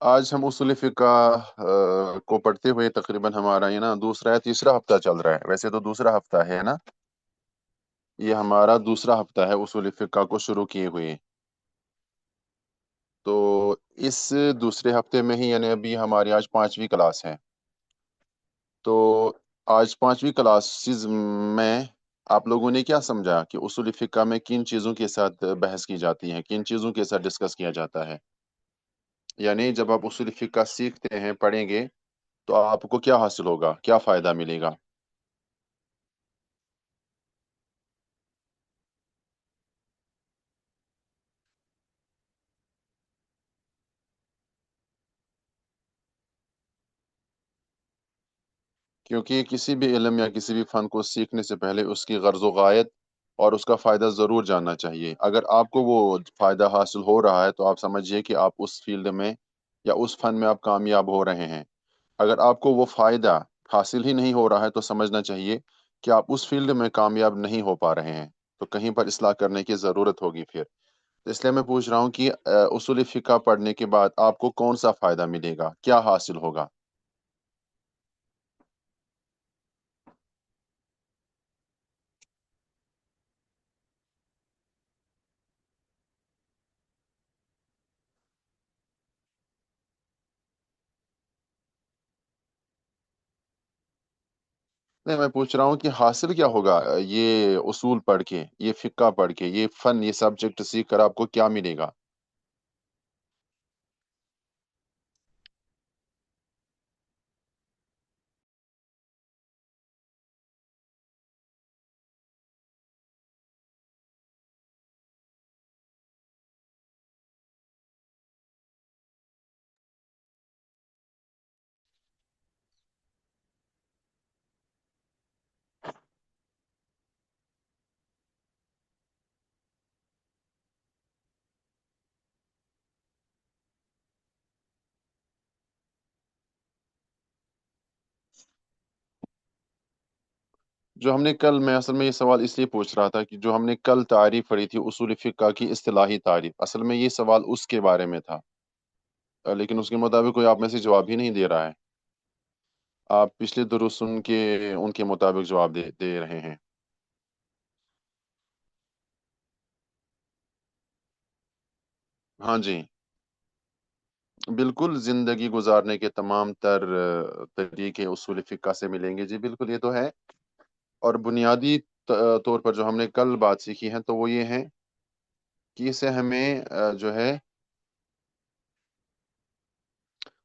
आज हम उसूल फिक़्ह को पढ़ते हुए तकरीबन हमारा ये ना दूसरा या तीसरा हफ्ता चल रहा है। वैसे तो दूसरा हफ्ता है ना। ये हमारा दूसरा हफ्ता है उसूल फिक़्ह को शुरू किए हुए। तो इस दूसरे हफ्ते में ही यानी अभी हमारी आज पांचवी क्लास है। तो आज पांचवी क्लासेस में आप लोगों ने क्या समझा कि उसूल फिक़्ह में किन चीज़ों के साथ बहस की जाती है, किन चीज़ों के साथ डिस्कस किया जाता है। यानी जब आप उसूल फिक़्ह सीखते हैं, पढ़ेंगे, तो आपको क्या हासिल होगा, क्या फ़ायदा मिलेगा। क्योंकि किसी भी इल्म या किसी भी फ़न को सीखने से पहले उसकी गर्ज़ व गायत और उसका फ़ायदा ज़रूर जानना चाहिए। अगर आपको वो फ़ायदा हासिल हो रहा है, तो आप समझिए कि आप उस फ़ील्ड में या उस फ़न में आप कामयाब हो रहे हैं। अगर आपको वो फ़ायदा हासिल ही नहीं हो रहा है, तो समझना चाहिए कि आप उस फ़ील्ड में कामयाब नहीं हो पा रहे हैं। तो कहीं पर इस्लाह करने की ज़रूरत होगी फिर। तो इसलिए मैं पूछ रहा हूँ कि उसूल फ़िक़्ह पढ़ने के बाद आपको कौन-सा फ़ायदा मिलेगा? क्या हासिल होगा? नहीं, मैं पूछ रहा हूँ कि हासिल क्या होगा ये उसूल पढ़ के, ये फ़िक़्ह पढ़ के, ये फ़न, ये सब्जेक्ट सीख कर आपको क्या मिलेगा? जो हमने कल मैं असल में ये सवाल इसलिए पूछ रहा था कि जो हमने कल तारीफ़ पढ़ी थी उसूल फ़िक़्ह की इस्तिलाही तारीफ़, असल में ये सवाल उसके बारे में था। लेकिन उसके मुताबिक कोई आप में से जवाब ही नहीं दे रहा है। आप पिछले दुरुस्त सुन के उनके मुताबिक जवाब दे दे रहे हैं। हाँ जी। बिल्कुल, ज़िंदगी गुज़ारने के तमाम तर तरीके उसूल फ़िक़्ह से मिलेंगे। जी, बिल्कुल ये तो है। और बुनियादी तौर पर जो हमने कल बात सीखी है, तो वो ये है कि इसे हमें जो है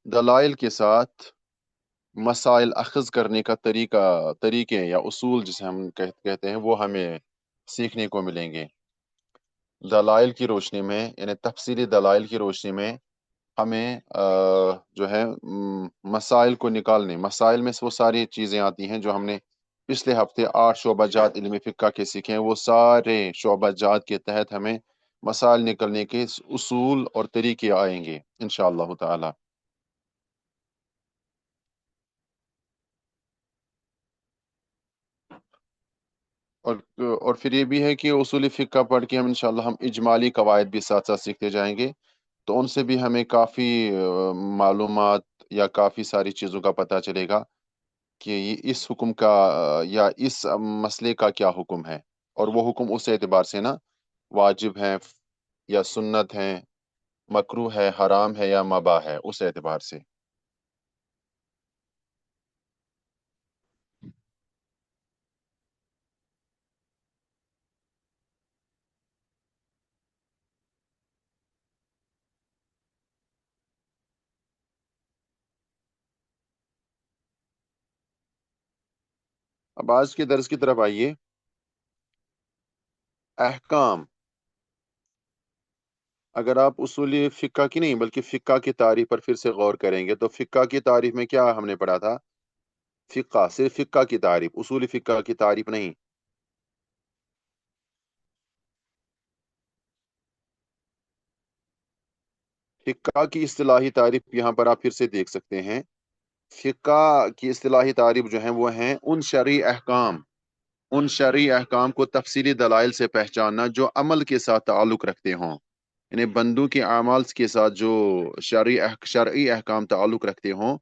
दलाइल के साथ मसाइल अख़ज़ करने का तरीके या उसूल जिसे हम कहते हैं, वो हमें सीखने को मिलेंगे। दलाइल की रोशनी में यानी तफ़सीली दलाइल की रोशनी में हमें जो है मसाइल को निकालने मसाइल में से वो सारी चीज़ें आती हैं जो हमने पिछले हफ़्ते 8 शोबा-जात इल्म फ़िक़्ह के सीखे हैं, वो सारे शोबा-जात के तहत हमें मसाइल निकलने के उसूल और तरीके आएँगे इंशाअल्लाह ताला। और फिर ये भी है कि उसूल फ़िक़्ह पढ़ के हम इंशाअल्लाह हम इजमाली कवायद भी साथ-साथ सीखते जाएँगे, तो उनसे भी हमें काफ़ी मालूमात या काफ़ी सारी चीज़ों का पता चलेगा कि ये इस हुक्म का या इस मसले का क्या हुक्म है। और वो हुक्म उस एतबार से ना वाजिब है या सुन्नत है, मकरूह है, हराम है या मबाह है, उस एतबार से। अब आज के दर्स की तरफ आइए। अहकाम, अगर आप उसूल फ़िक़्ह की नहीं बल्कि फ़िक़्ह की तारीफ़ पर फिर से गौर करेंगे, तो फ़िक़्ह की तारीफ़ में क्या हमने पढ़ा था? फ़िक़्ह, सिर्फ़ फ़िक़्ह की तारीफ़, उसूल फ़िक़्ह की तारीफ़ नहीं। फ़िक़्ह की इस्तिलाही तारीफ़ यहाँ पर आप फिर से देख सकते हैं। फ़िक़्ह की इस्तिलाही तारीफ़ जो हैं, वो हैं उन शरई अहकाम को तफ़सीली दलाइल से पहचानना जो अमल के साथ ताल्लुक़ रखते हों। یعنی بندوں کے اعمال کے ساتھ جو شرعی احکام تعلق رکھتے ہوں،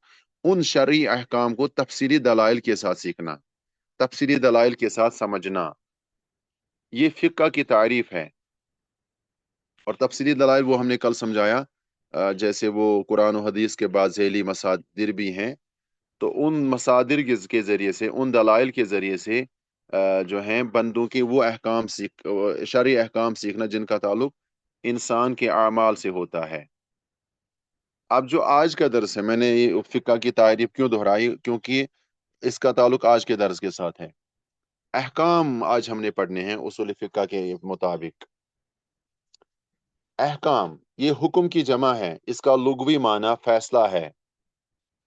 ان شرعی احکام کو تفصیلی دلائل کے ساتھ سیکھنا، تفصیلی دلائل کے ساتھ سمجھنا، یہ فقہ کی تعریف ہے۔ اور تفصیلی دلائل وہ ہم نے کل سمجھایا، جیسے وہ قرآن و حدیث کے بعد ذیلی مصادر بھی ہیں، تو ان مصادر کے ذریعے سے، ان دلائل کے ذریعے سے جو ہیں بندوں کے وہ احکام شرعی احکام سیکھنا جن کا تعلق انسان کے اعمال سے ہوتا ہے۔ اب جو آج کا درس ہے، میں نے یہ فقہ کی تعریف کیوں دہرائی؟ کیونکہ اس کا تعلق آج کے درس کے ساتھ ہے۔ احکام آج ہم نے پڑھنے ہیں اصول فقہ کے مطابق۔ احکام یہ حکم کی جمع ہے، اس کا لغوی معنی فیصلہ ہے۔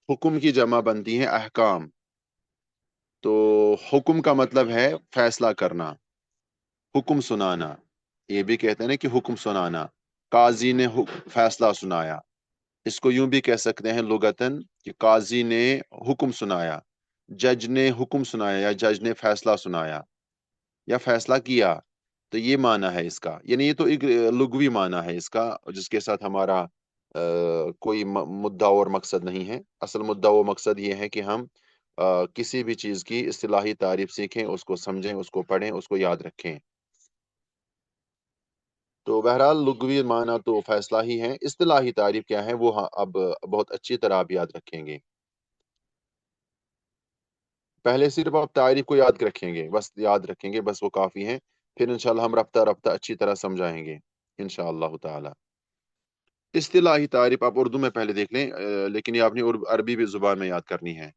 حکم کی جمع بنتی ہے احکام، تو حکم کا مطلب ہے فیصلہ کرنا، حکم سنانا، یہ بھی کہتے ہیں نا کہ حکم سنانا، قاضی نے فیصلہ سنایا، اس کو یوں بھی کہہ سکتے ہیں لغتاً کہ قاضی نے حکم سنایا، جج نے حکم سنایا، یا جج نے فیصلہ سنایا یا فیصلہ کیا، تو یہ معنی ہے اس کا۔ یعنی یہ تو ایک لغوی معنی ہے اس کا، جس کے ساتھ ہمارا کوئی مدعا اور مقصد نہیں ہے۔ اصل مدعا و مقصد یہ ہے کہ ہم کسی بھی چیز کی اصطلاحی تعریف سیکھیں، اس کو سمجھیں، اس کو پڑھیں، اس کو یاد رکھیں۔ تو بہرحال لغوی معنی تو فیصلہ ہی ہے، اصطلاحی تعریف کیا ہے وہ اب بہت اچھی طرح آپ یاد رکھیں گے۔ پہلے صرف آپ تعریف کو یاد رکھیں گے، بس یاد رکھیں گے، بس وہ کافی ہے، پھر انشاءاللہ ہم رفتہ رفتہ اچھی طرح سمجھائیں گے انشاءاللہ تعالی۔ اصطلاحی تعریف آپ اردو میں پہلے دیکھ لیں، لیکن یہ آپ نے عربی بھی زبان میں یاد کرنی ہے۔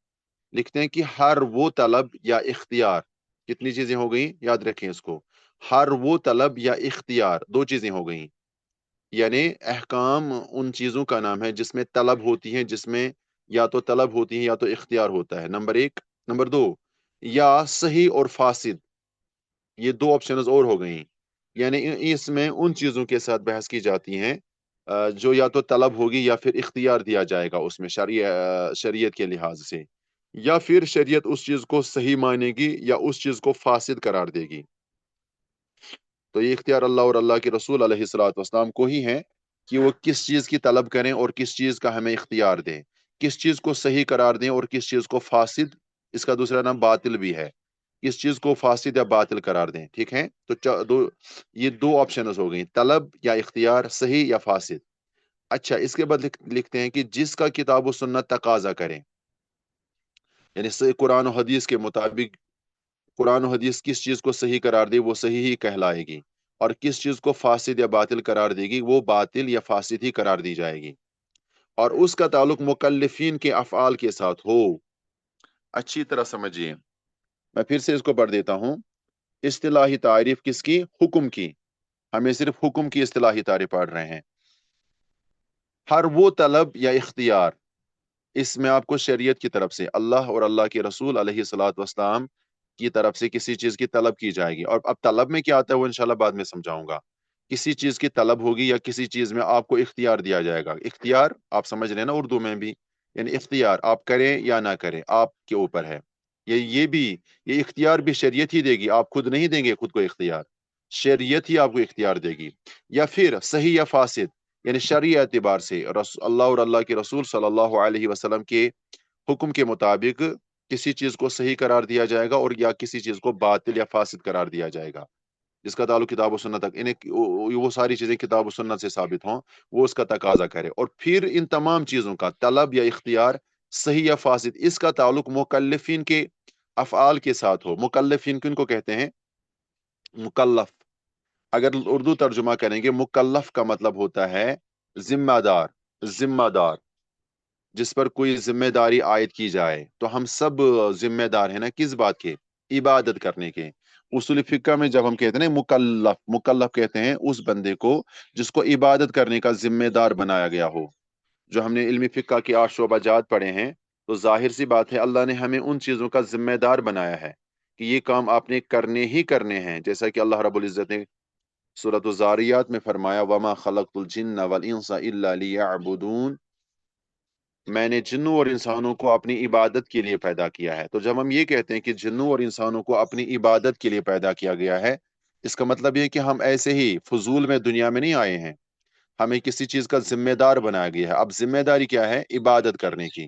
لکھتے ہیں کہ ہر وہ طلب یا اختیار، کتنی چیزیں ہو گئیں یاد رکھیں اس کو، ہر وہ طلب یا اختیار، دو چیزیں ہو گئیں، یعنی احکام ان چیزوں کا نام ہے جس میں طلب ہوتی ہے، جس میں یا تو طلب ہوتی ہے یا تو اختیار ہوتا ہے، نمبر ایک۔ نمبر دو، یا صحیح اور فاسد، یہ دو آپشنز اور ہو گئیں، یعنی اس میں ان چیزوں کے ساتھ بحث کی جاتی ہیں جو یا تو طلب ہوگی یا پھر اختیار دیا جائے گا اس میں شریعت کے لحاظ سے، یا پھر شریعت اس چیز کو صحیح مانے گی یا اس چیز کو فاسد قرار دے گی۔ تو یہ اختیار اللہ اور اللہ کے رسول علیہ الصلوۃ والسلام کو ہی ہے کہ وہ کس چیز کی طلب کریں اور کس چیز کا ہمیں اختیار دیں، کس چیز کو صحیح قرار دیں اور کس چیز کو فاسد، اس کا دوسرا نام باطل بھی ہے، کس چیز کو فاسد یا باطل قرار دیں، ٹھیک ہے؟ تو یہ دو آپشنز ہو گئیں، طلب یا اختیار، صحیح یا فاسد۔ اچھا، اس کے بعد لکھتے ہیں کہ جس کا کتاب و سنت تقاضا کریں، یعنی قرآن و حدیث کے مطابق قرآن و حدیث کس چیز کو صحیح قرار دے وہ صحیح ہی کہلائے گی، اور کس چیز کو فاسد یا باطل قرار دے گی وہ باطل یا فاسد ہی قرار دی جائے گی، اور اس کا تعلق مکلفین کے افعال کے ساتھ ہو۔ اچھی طرح سمجھیے، میں پھر سے اس کو پڑھ دیتا ہوں۔ اصطلاحی تعریف کس کی؟ حکم کی، ہمیں صرف حکم کی اصطلاحی تعریف پڑھ رہے ہیں۔ ہر وہ طلب یا اختیار، اس میں آپ کو شریعت کی طرف سے، اللہ اور اللہ کے رسول علیہ الصلوۃ والسلام کی طرف سے کسی چیز کی طلب کی جائے گی، اور اب طلب میں کیا آتا ہے وہ انشاءاللہ بعد میں سمجھاؤں گا۔ کسی چیز کی طلب ہوگی یا کسی چیز میں آپ کو اختیار دیا جائے گا، اختیار آپ سمجھ رہے ہیں نا اردو میں بھی، یعنی اختیار آپ کریں یا نہ کریں آپ کے اوپر ہے، یہ اختیار بھی شریعت ہی دے گی، آپ خود نہیں دیں گے خود کو اختیار، شریعت ہی آپ کو اختیار دے گی۔ یا پھر صحیح یا فاسد، یعنی شرعی اعتبار سے اللہ اور اللہ کے رسول صلی اللہ علیہ وسلم کے حکم کے مطابق کسی چیز کو صحیح قرار دیا جائے گا اور یا کسی چیز کو باطل یا فاسد قرار دیا جائے گا، جس کا تعلق کتاب و سنت تک، انہیں وہ ساری چیزیں کتاب و سنت سے ثابت ہوں، وہ اس کا تقاضا کرے، اور پھر ان تمام چیزوں کا طلب یا اختیار صحیح یا فاسد، اس کا تعلق مکلفین کے افعال کے ساتھ ہو۔ مکلفین کن کو کہتے ہیں؟ مکلف، اگر اردو ترجمہ کریں گے مکلف کا مطلب ہوتا ہے ذمہ دار، ذمہ دار جس پر کوئی ذمہ داری عائد کی جائے، تو ہم سب ذمہ دار ہیں نا کس بات کے؟ عبادت کرنے کے۔ اصول فقہ میں جب ہم کہتے ہیں نا مکلف، مکلف کہتے ہیں اس بندے کو جس کو عبادت کرنے کا ذمہ دار بنایا گیا ہو۔ جو ہم نے علم فقہ کے 8 شعبہ جات پڑھے ہیں، تو ظاہر سی بات ہے اللہ نے ہمیں ان چیزوں کا ذمہ دار بنایا ہے کہ یہ کام آپ نے کرنے ہی کرنے ہیں، جیسا کہ اللہ رب العزت نے سورۃ الذاریات میں فرمایا وَمَا خَلَقْتُ الْجِنَّ وَالْإِنسَ إِلَّا لِيَعْبُدُونَ، میں نے جنوں اور انسانوں کو اپنی عبادت کے لیے پیدا کیا ہے۔ تو جب ہم یہ کہتے ہیں کہ جنوں اور انسانوں کو اپنی عبادت کے لیے پیدا کیا گیا ہے، اس کا مطلب یہ کہ ہم ایسے ہی فضول میں دنیا میں نہیں آئے ہیں، हमें किसी चीज का जिम्मेदार बनाया गया है। अब जिम्मेदारी क्या है? इबादत करने की।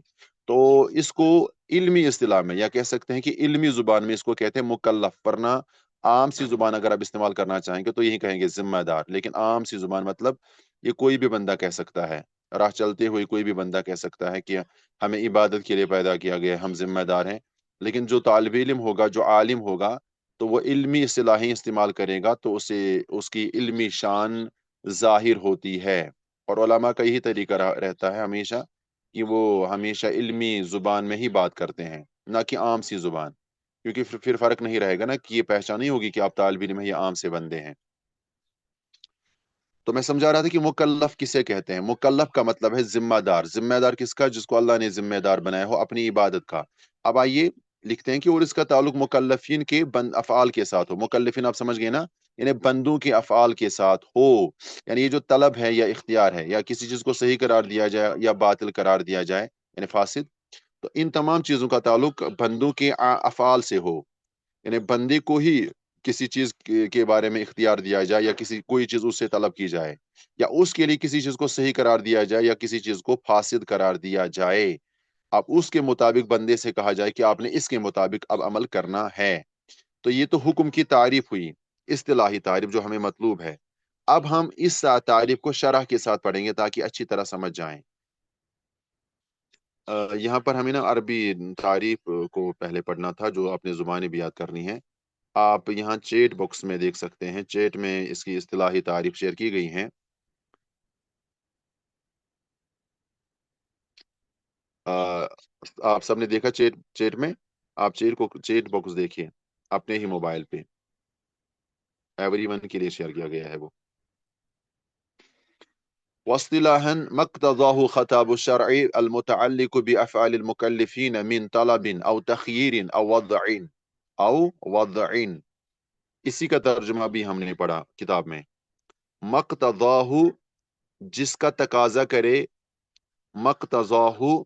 तो इसको इल्मी इस्तिलाह में, या कह सकते हैं कि इल्मी जुबान में इसको कहते हैं मुकल्लफ, वरना आम सी जुबान अगर आप इस्तेमाल करना चाहेंगे तो यही कहेंगे जिम्मेदार। लेकिन आम सी जुबान मतलब ये कोई भी बंदा कह सकता है, राह चलते हुए कोई भी बंदा कह सकता है कि हमें इबादत के लिए पैदा किया गया है, हम जिम्मेदार हैं। लेकिन जो तालिब इल्म होगा, जो आलिम होगा, तो वो इल्मी इस्तिलाहें इस्तेमाल करेगा तो उसे उसकी इल्मी शान जाहिर होती है। और उलमा का यही तरीका रहता है हमेशा कि वो हमेशा इल्मी जुबान में ही बात करते हैं, ना कि आम सी जुबान। क्योंकि फिर फर्क नहीं रहेगा ना, कि ये पहचान नहीं होगी कि आप तालिब इल्म हैं या आम से बंदे हैं। तो मैं समझा रहा था कि मुकल्लफ किसे कहते हैं। मुकल्लफ का मतलब है जिम्मेदार। जिम्मेदार किसका? जिसको अल्लाह ने जिम्मेदार बनाया हो अपनी इबादत का। अब आइए लिखते हैं कि और इसका ताल्लुक मुकल्लफिन के बंद अफ़आल के साथ हो। मुकल्लफिन आप समझ गए ना, यानी बंदों के अफ़आल के साथ हो। यानी ये जो तलब है या इख्तियार है, या किसी चीज को सही करार दिया जाए या बातिल करार दिया जाए, यानी फासिद, तो इन तमाम चीजों का ताल्लुक बंदों के अफ़आल से हो। यानी बंदे को ही किसी चीज के बारे में इख्तियार दिया जाए, या किसी कोई चीज उससे तलब की जाए, या उसके लिए किसी चीज को सही करार दिया जाए या किसी चीज को फासिद करार दिया जाए। अब उसके मुताबिक बंदे से कहा जाए कि आपने इसके मुताबिक अब अमल करना है। तो ये तो हुक्म की तारीफ हुई, इस्तिलाही तारीफ जो हमें मतलूब है। अब हम इस तारीफ को शरह के साथ पढ़ेंगे ताकि अच्छी तरह समझ जाएं। यहाँ पर हमें ना अरबी तारीफ को पहले पढ़ना था, जो आपने जुबानी भी याद करनी है। आप यहाँ चेट बॉक्स में देख सकते हैं, चेट में इसकी इस्तिलाही तारीफ शेयर की गई हैं। अ, आप सबने देखा चेट चेट में? आप चेट बॉक्स देखिए अपने ही मोबाइल पे, एवरीवन के लिए शेयर किया गया है वो। واصطلاحا ما اقتضاه خطاب الشرع المتعلق بأفعال المكلفين من طلب أو تخيير أو وضع. इसी का तर्जुमा भी हमने पढ़ा किताब में। मक्तज़ाहु, जिसका तकाजा करे, मक्तज़ाहु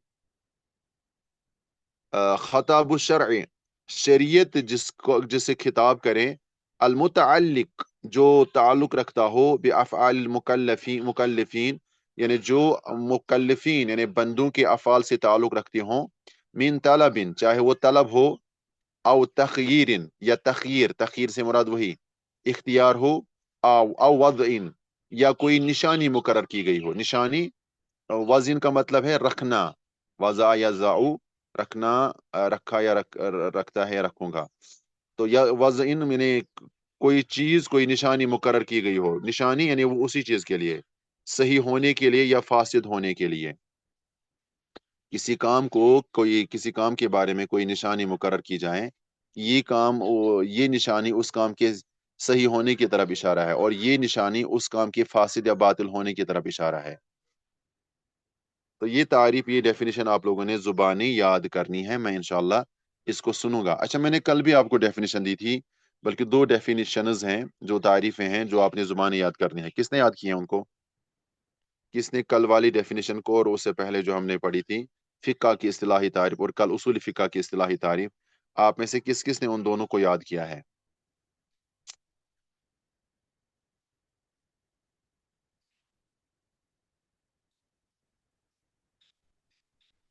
खताब शर'i, शरीयत जिसको जिसे खिताब करें, अलमुतअल्लिक, जो ताल्लुक रखता हो, बिअफ़आल मुकल्लिफीन, यानी जो मुकल्लिफीन यानी बंदों के अफ़ाल से ताल्लुक रखते हों, मिन तलबिन, चाहे वो तलब हो, औ तख़यीरिन, या तख़यीर, तख़यीर से मुराद वही इख्तियार हो, औ वज़इन, या कोई निशानी मुकर्रर की गई हो। निशानी, वज़न का मतलब है रखना, वज़ा या ज़ाउ, रखना, रखा या रखता है या रखूंगा। तो या वज़न मैंने कोई चीज, कोई निशानी मुकर्रर की गई हो। निशानी यानी वो उसी चीज के लिए, सही होने के लिए या फासिद होने के लिए। किसी काम को, कोई किसी काम के बारे में कोई निशानी मुकर्रर की जाए, ये काम, ये निशानी उस काम के सही होने की तरफ इशारा है, और ये निशानी उस काम के फासिद या बातिल होने की तरफ इशारा है। तो ये तारीफ, ये डेफिनेशन आप लोगों ने जुबानी याद करनी है। मैं इंशाल्लाह इसको सुनूंगा। अच्छा, मैंने कल भी आपको डेफिनेशन दी थी, बल्कि दो डेफिनेशंस हैं, जो तारीफें हैं जो आपने जुबानी याद करनी है। किसने याद किए हैं उनको? किसने कल वाली डेफिनेशन को और उससे पहले जो हमने पढ़ी थी फिक्का की इस्तिलाही तारीफ, और कल उसूल फिक्का की इस्तिलाही तारीफ, आप में से किस किस ने उन दोनों को याद किया है?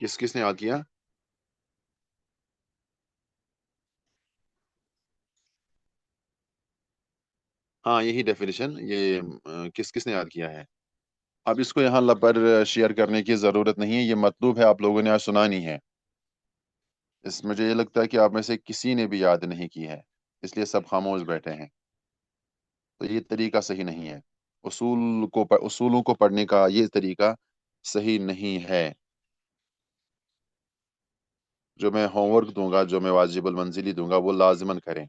किस किस ने याद किया? हाँ, यही डेफिनेशन, ये किस किस ने याद किया है? अब इसको यहाँ पर शेयर करने की जरूरत नहीं है, ये मतलूब है आप लोगों ने आज सुनानी है। इस मुझे ये लगता है कि आप में से किसी ने भी याद नहीं की है, इसलिए सब खामोश बैठे हैं। तो ये तरीका सही नहीं है। उसूलों को पढ़ने का ये तरीका सही नहीं है। जो मैं होमवर्क दूंगा, जो मैं वाजिबुल मंजिली दूंगा, वो लाजमन करें।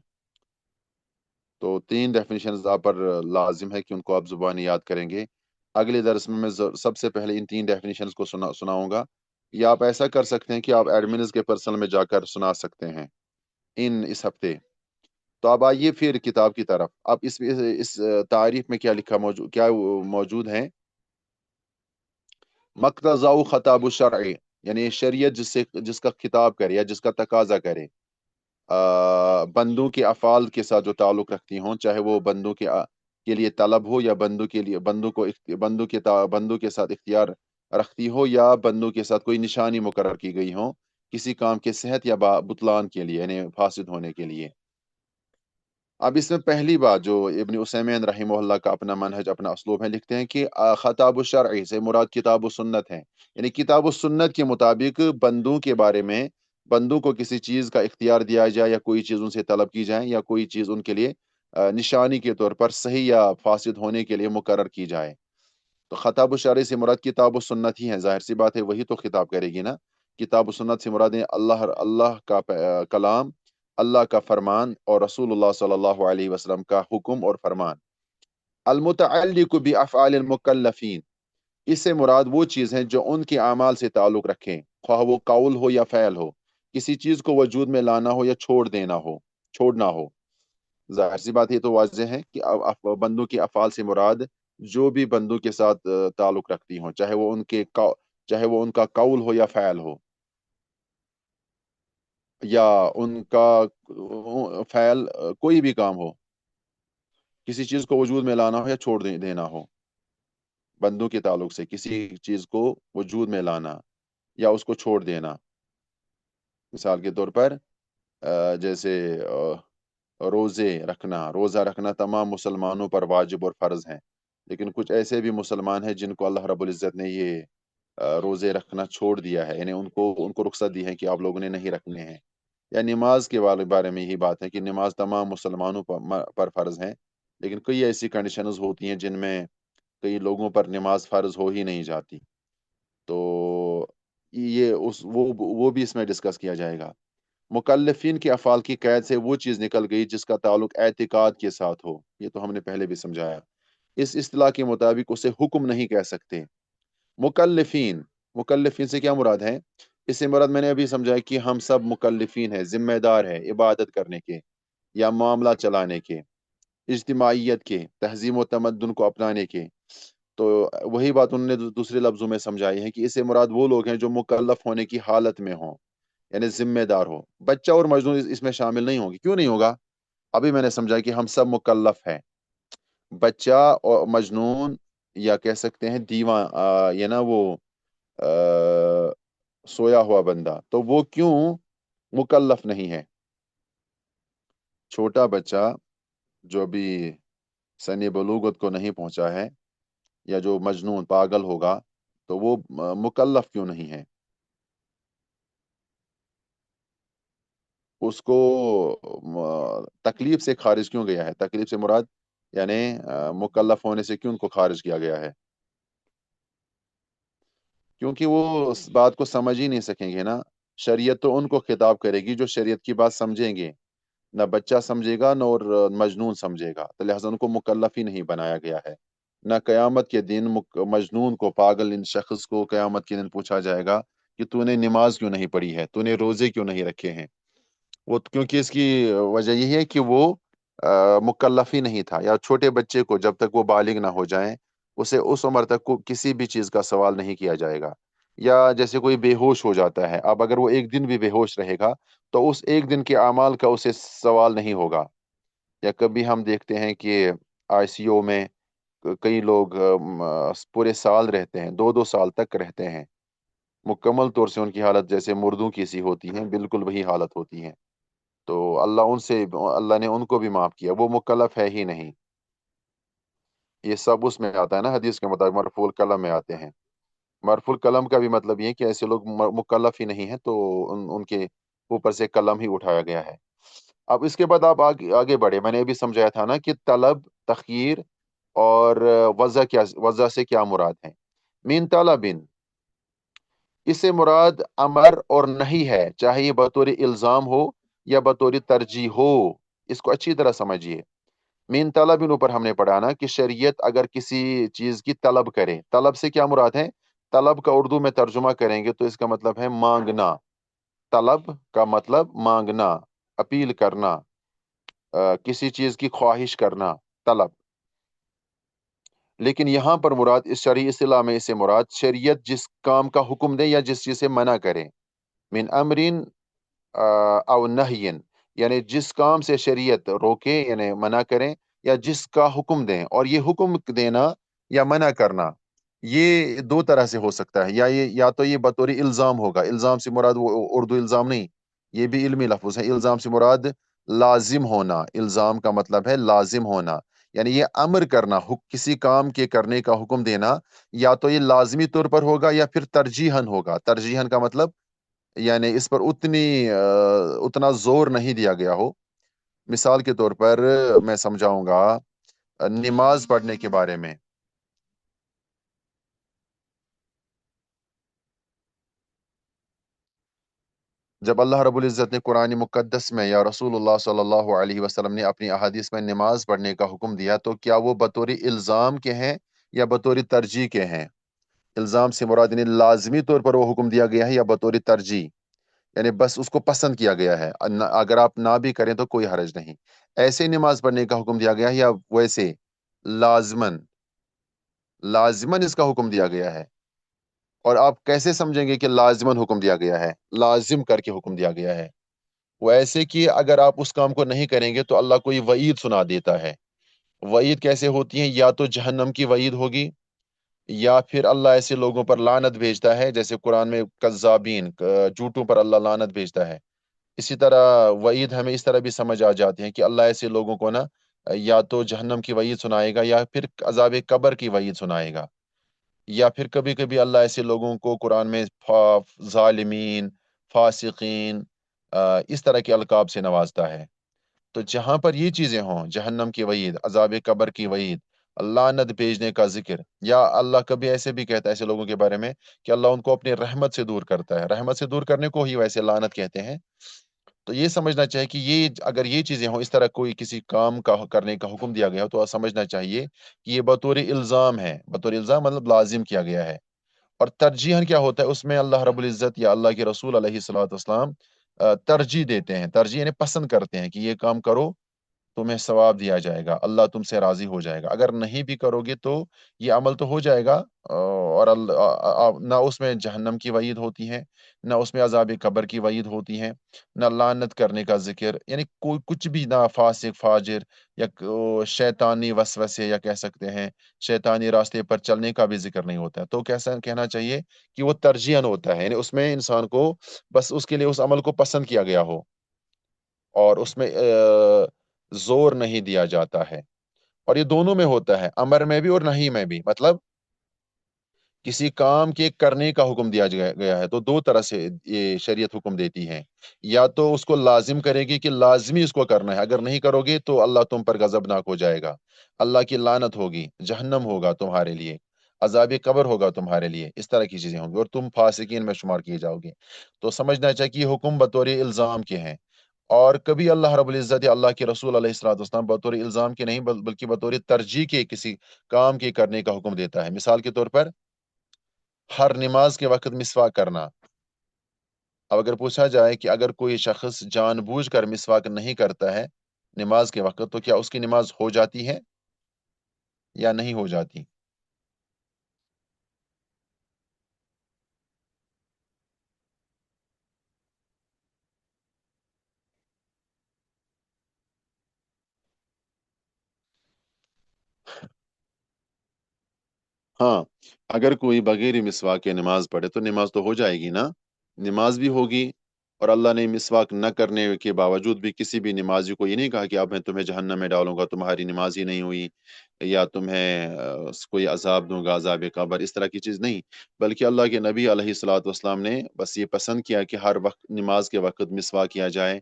तो तीन डेफिनेशंस आप पर लाजिम है कि उनको आप जुबानी याद करेंगे। अगले दरस में मैं सबसे पहले इन तीन डेफिनेशंस को सुनाऊंगा। या आप ऐसा कर सकते हैं कि आप एडमिन्स के पर्सनल में जाकर सुना सकते हैं इस हफ्ते। तो अब आइए फिर किताब की तरफ। अब इस तारीफ में क्या लिखा मौजूद, क्या मौजूद है? मक्तज़ाउ खताब शरई, यानी शरीयत जिसका खिताब करे या जिसका तकाजा करे, बंदों के अफ़ाल के साथ जो ताल्लुक रखती हों, चाहे वो बंदों के کے لیے طلب ہو، یا بندوں کے لیے بندوں کے ساتھ اختیار رکھتی ہو، یا بندوں کے ساتھ کوئی نشانی مقرر کی گئی ہو کسی کام کے صحت یا بطلان کے لیے، یعنی فاسد ہونے کے لیے۔ اب اس میں پہلی بات جو ابن عثیمین رحمہ اللہ کا اپنا منہج، اپنا اسلوب ہے، لکھتے ہیں کہ خطاب الشرعی سے مراد کتاب و سنت ہے، یعنی کتاب و سنت کے مطابق بندوں کے بارے میں بندوں کو کسی چیز کا اختیار دیا جائے، یا کوئی چیز ان سے طلب کی جائے، یا کوئی چیز ان کے لیے نشانی کے طور پر صحیح یا فاسد ہونے کے لیے مقرر کی جائے۔ تو خطاب الشرعی سے مراد کتاب و سنت ہی ہے، ظاہر سی بات ہے، وہی تو خطاب کرے گی نا۔ کتاب و سنت سے مراد ہے اللہ کا کلام، اللہ کا فرمان، اور رسول اللہ صلی اللہ علیہ وسلم کا حکم اور فرمان۔ المتعلق بافعال المکلفین، اس سے مراد وہ چیز ہے جو ان کے اعمال سے تعلق رکھیں، خواہ وہ قول ہو یا فعل ہو، کسی چیز کو وجود میں لانا ہو یا چھوڑنا ہو۔ ظاہر سی بات یہ تو واضح ہے کہ بندوں کے افعال سے مراد جو بھی بندوں کے ساتھ تعلق رکھتی ہوں، چاہے وہ ان کا قول ہو یا فعل ہو، یا ان کا فعل کوئی بھی کام ہو، کسی چیز کو وجود میں لانا ہو یا چھوڑ دینا ہو، بندوں کے تعلق سے کسی چیز کو وجود میں لانا یا اس کو چھوڑ دینا۔ مثال کے طور پر جیسے روزہ رکھنا تمام مسلمانوں پر واجب اور فرض ہیں، لیکن کچھ ایسے بھی مسلمان ہیں جن کو اللہ رب العزت نے یہ روزے رکھنا چھوڑ دیا ہے، یعنی ان کو رخصت دی ہے کہ آپ لوگوں نے نہیں رکھنے ہیں۔ یا نماز کے بارے میں یہی بات ہے کہ نماز تمام مسلمانوں پر فرض ہیں، لیکن کئی ایسی کنڈیشنز ہوتی ہیں جن میں کئی لوگوں پر نماز فرض ہو ہی نہیں جاتی، تو وہ بھی اس میں ڈسکس کیا جائے گا۔ مکلفین کے افعال کی قید سے وہ چیز نکل گئی جس کا تعلق اعتقاد کے ساتھ ہو، یہ تو ہم نے پہلے بھی سمجھایا۔ اس اصطلاح کے مطابق اسے حکم نہیں کہہ سکتے۔ مکلفین مکلفین سے کیا مراد ہے؟ اس سے مراد میں نے ابھی سمجھایا کہ ہم سب مکلفین ہیں، ذمہ دار ہیں عبادت کرنے کے یا معاملہ چلانے کے، اجتماعیت کے، تہذیب و تمدن کو اپنانے کے۔ تو وہی بات انہوں نے دوسرے لفظوں میں سمجھائی ہے کہ اس سے مراد وہ لوگ ہیں جو مکلف ہونے کی حالت میں ہوں، یعنی ذمہ دار ہو۔ بچہ اور مجنون اس میں شامل نہیں ہوگی، کیوں نہیں ہوگا؟ ابھی میں نے سمجھا کہ ہم سب مکلف ہیں، بچہ اور مجنون، یا کہہ سکتے ہیں دیوان، یہ نا وہ سویا ہوا بندہ، تو وہ کیوں مکلف نہیں ہے؟ چھوٹا بچہ جو ابھی سن بلوغت کو نہیں پہنچا ہے، یا جو مجنون پاگل ہوگا، تو وہ مکلف کیوں نہیں ہے؟ اس کو تکلیف سے خارج کیوں گیا ہے؟ تکلیف سے مراد یعنی مکلف ہونے سے کیوں ان کو خارج کیا گیا ہے؟ کیونکہ وہ اس بات کو سمجھ ہی نہیں سکیں گے نا۔ شریعت تو ان کو خطاب کرے گی جو شریعت کی بات سمجھیں گے، نہ بچہ سمجھے گا نہ اور مجنون سمجھے گا، تو لہٰذا ان کو مکلف ہی نہیں بنایا گیا ہے۔ نہ قیامت کے دن مجنون کو، پاگل ان شخص کو قیامت کے دن پوچھا جائے گا کہ تو نے نماز کیوں نہیں پڑھی ہے، تو نے روزے کیوں نہیں رکھے ہیں؟ وہ کیونکہ اس کی وجہ یہی ہے کہ وہ مکلف ہی نہیں تھا۔ یا چھوٹے بچے کو جب تک وہ بالغ نہ ہو جائیں، اسے اس عمر تک کو کسی بھی چیز کا سوال نہیں کیا جائے گا۔ یا جیسے کوئی بے ہوش ہو جاتا ہے، اب اگر وہ ایک دن بھی بے ہوش رہے گا تو اس ایک دن کے اعمال کا اسے سوال نہیں ہوگا۔ یا کبھی ہم دیکھتے ہیں کہ آئی سی یو میں کئی لوگ پورے سال رہتے ہیں، 2 2 سال تک رہتے ہیں، مکمل طور سے ان کی حالت جیسے مردوں کی سی ہوتی ہے، بالکل وہی حالت ہوتی ہے۔ تو اللہ نے ان کو بھی معاف کیا، وہ مکلف ہے ہی نہیں۔ یہ سب اس میں آتا ہے نا، حدیث کے مطابق مرفوع القلم میں آتے ہیں۔ مرفوع القلم کا بھی مطلب یہ ہے کہ ایسے لوگ مکلف ہی نہیں ہیں، تو ان کے اوپر سے قلم ہی اٹھایا گیا ہے۔ اب اس کے بعد آپ آگے بڑھے، میں نے ابھی سمجھایا تھا نا کہ طلب، تخییر اور وضع سے کیا مراد ہے۔ من طلبن، اس سے مراد امر اور نہیں ہے، چاہے یہ بطور الزام ہو یا بطور ترجیح ہو۔ اس کو اچھی طرح سمجھیے۔ مین طلب ان اوپر ہم نے پڑھا نا کہ شریعت اگر کسی چیز کی طلب کرے، طلب سے کیا مراد ہے؟ طلب کا اردو میں ترجمہ کریں گے تو اس کا مطلب ہے مانگنا۔ طلب کا مطلب مانگنا، اپیل کرنا، کسی چیز کی خواہش کرنا، طلب۔ لیکن یہاں پر مراد اس شرعی اصطلاح میں اسے مراد شریعت جس کام کا حکم دے یا جس چیز سے منع کرے۔ من امرین او نہین، یعنی جس کام سے شریعت روکے یعنی منع کریں، یا جس کا حکم دیں، اور یہ حکم دینا یا منع کرنا یہ دو طرح سے ہو سکتا ہے، یا تو یہ بطور الزام ہوگا، الزام سے مراد وہ اردو الزام نہیں، یہ بھی علمی لفظ ہے، الزام سے مراد لازم ہونا، الزام کا مطلب ہے لازم ہونا، یعنی یہ امر کرنا، کسی کام کے کرنے کا حکم دینا، یا تو یہ لازمی طور پر ہوگا یا پھر ترجیحاً ہوگا، ترجیحاً کا مطلب یعنی اس پر اتنا زور نہیں دیا گیا ہو۔ مثال کے طور پر میں سمجھاؤں گا نماز پڑھنے کے بارے میں۔ جب اللہ رب العزت نے قرآن مقدس میں یا رسول اللہ صلی اللہ علیہ وسلم نے اپنی احادیث میں نماز پڑھنے کا حکم دیا تو کیا وہ بطور الزام کے ہیں یا بطور ترجیح کے ہیں؟ الزام سے مراد یعنی لازمی طور پر وہ حکم دیا گیا ہے، یا بطور ترجیح یعنی بس اس کو پسند کیا گیا ہے، اگر آپ نہ بھی کریں تو کوئی حرج نہیں، ایسے نماز پڑھنے کا حکم دیا گیا ہے، یا ویسے لازمن لازمن اس کا حکم دیا گیا ہے؟ اور آپ کیسے سمجھیں گے کہ لازمن حکم دیا گیا ہے، لازم کر کے حکم دیا گیا ہے؟ وہ ایسے کہ اگر آپ اس کام کو نہیں کریں گے تو اللہ کوئی وعید سنا دیتا ہے۔ وعید کیسے ہوتی ہیں؟ یا تو جہنم کی وعید ہوگی، یا پھر اللہ ایسے لوگوں پر لعنت بھیجتا ہے، جیسے قرآن میں کذابین، جھوٹوں پر اللہ لعنت بھیجتا ہے۔ اسی طرح وعید ہمیں اس طرح بھی سمجھ آ جاتی ہے کہ اللہ ایسے لوگوں کو نا یا تو جہنم کی وعید سنائے گا یا پھر عذاب قبر کی وعید سنائے گا، یا پھر کبھی کبھی اللہ ایسے لوگوں کو قرآن میں ظالمین، فاسقین، اس طرح کے القاب سے نوازتا ہے۔ تو جہاں پر یہ چیزیں ہوں، جہنم کی وعید، عذاب قبر کی وعید، لعنت بھیجنے کا ذکر، یا اللہ کبھی ایسے بھی کہتا ہے ایسے لوگوں کے بارے میں کہ اللہ ان کو اپنی رحمت سے دور کرتا ہے، رحمت سے دور کرنے کو ہی ویسے لعنت کہتے ہیں۔ تو یہ سمجھنا چاہیے کہ یہ اگر یہ چیزیں ہوں، اس طرح کوئی کسی کام کا کرنے کا حکم دیا گیا ہو تو سمجھنا چاہیے کہ یہ بطور الزام ہے، بطور الزام مطلب لازم کیا گیا ہے۔ اور ترجیحاً کیا ہوتا ہے، اس میں اللہ رب العزت یا اللہ کے رسول علیہ الصلوۃ والسلام ترجیح دیتے ہیں، ترجیح یعنی پسند کرتے ہیں کہ یہ کام کرو، تمہیں ثواب دیا جائے گا، اللہ تم سے راضی ہو جائے گا، اگر نہیں بھی کرو گے تو یہ عمل تو ہو جائے گا، اور نہ اس میں جہنم کی وعید ہوتی ہے، نہ اس میں عذاب قبر کی وعید ہوتی ہے، نہ لعنت کرنے کا ذکر، یعنی کوئی کچھ بھی نہ فاسق فاجر یا شیطانی وسوسے یا کہہ سکتے ہیں شیطانی راستے پر چلنے کا بھی ذکر نہیں ہوتا ہے۔ تو کیسا کہنا چاہیے کہ وہ ترجیحاً ہوتا ہے، یعنی اس میں انسان کو بس اس کے لیے اس عمل کو پسند کیا گیا ہو، اور اس میں زور نہیں دیا جاتا ہے۔ اور یہ دونوں میں ہوتا ہے، امر میں بھی اور نہیں میں بھی، مطلب کسی کام کے کرنے کا حکم دیا گیا ہے تو دو طرح سے یہ شریعت حکم دیتی ہے، یا تو اس کو لازم کرے گی کہ لازمی اس کو کرنا ہے، اگر نہیں کرو گے تو اللہ تم پر غضبناک ہو جائے گا، اللہ کی لعنت ہوگی، جہنم ہوگا تمہارے لیے، عذاب قبر ہوگا تمہارے لیے، اس طرح کی چیزیں ہوں گی اور تم فاسقین میں شمار کیے جاؤ گے۔ تو سمجھنا چاہیے کہ یہ حکم بطور الزام کے ہیں، اور کبھی اللہ رب العزت یا اللہ کے رسول علیہ الصلوۃ والسلام بطور الزام کے نہیں بلکہ بطور ترجیح کے کسی کام کے کرنے کا حکم دیتا ہے۔ مثال کے طور پر ہر نماز کے وقت مسواک کرنا۔ اب اگر پوچھا جائے کہ اگر کوئی شخص جان بوجھ کر مسواک نہیں کرتا ہے نماز کے وقت تو کیا اس کی نماز ہو جاتی ہے یا نہیں ہو جاتی؟ ہاں، اگر کوئی بغیر مسواک کے نماز پڑھے تو نماز تو ہو جائے گی نا، نماز بھی ہوگی، اور اللہ نے مسواک نہ کرنے کے باوجود بھی کسی بھی نمازی کو یہ نہیں کہا کہ اب میں تمہیں جہنم میں ڈالوں گا، تمہاری نماز ہی نہیں ہوئی، یا تمہیں کوئی عذاب دوں گا، عذاب قبر، اس طرح کی چیز نہیں، بلکہ اللہ کے نبی علیہ الصلوۃ والسلام نے بس یہ پسند کیا کہ ہر وقت نماز کے وقت مسواک کیا جائے،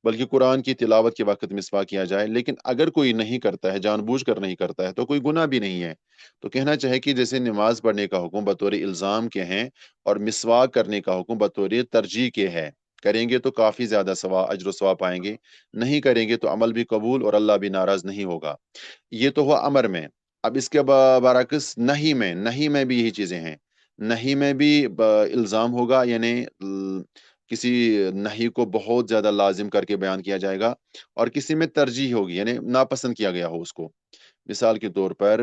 بلکہ قرآن کی تلاوت کے وقت مسواک کیا جائے، لیکن اگر کوئی نہیں کرتا ہے، جان بوجھ کر نہیں کرتا ہے تو کوئی گناہ بھی نہیں ہے۔ تو کہنا چاہے کہ جیسے نماز پڑھنے کا حکم بطور الزام کے ہیں اور مسواک کرنے کا حکم بطور ترجیح کے ہے، کریں گے تو کافی زیادہ اجر و ثواب پائیں گے، نہیں کریں گے تو عمل بھی قبول اور اللہ بھی ناراض نہیں ہوگا۔ یہ تو ہوا امر میں۔ اب اس کے برعکس نہیں میں بھی یہی چیزیں ہیں، نہیں میں بھی الزام ہوگا، یعنی کسی نہیں کو بہت زیادہ لازم کر کے بیان کیا جائے گا، اور کسی میں ترجیح ہوگی یعنی ناپسند کیا گیا ہو اس کو۔ مثال کے طور پر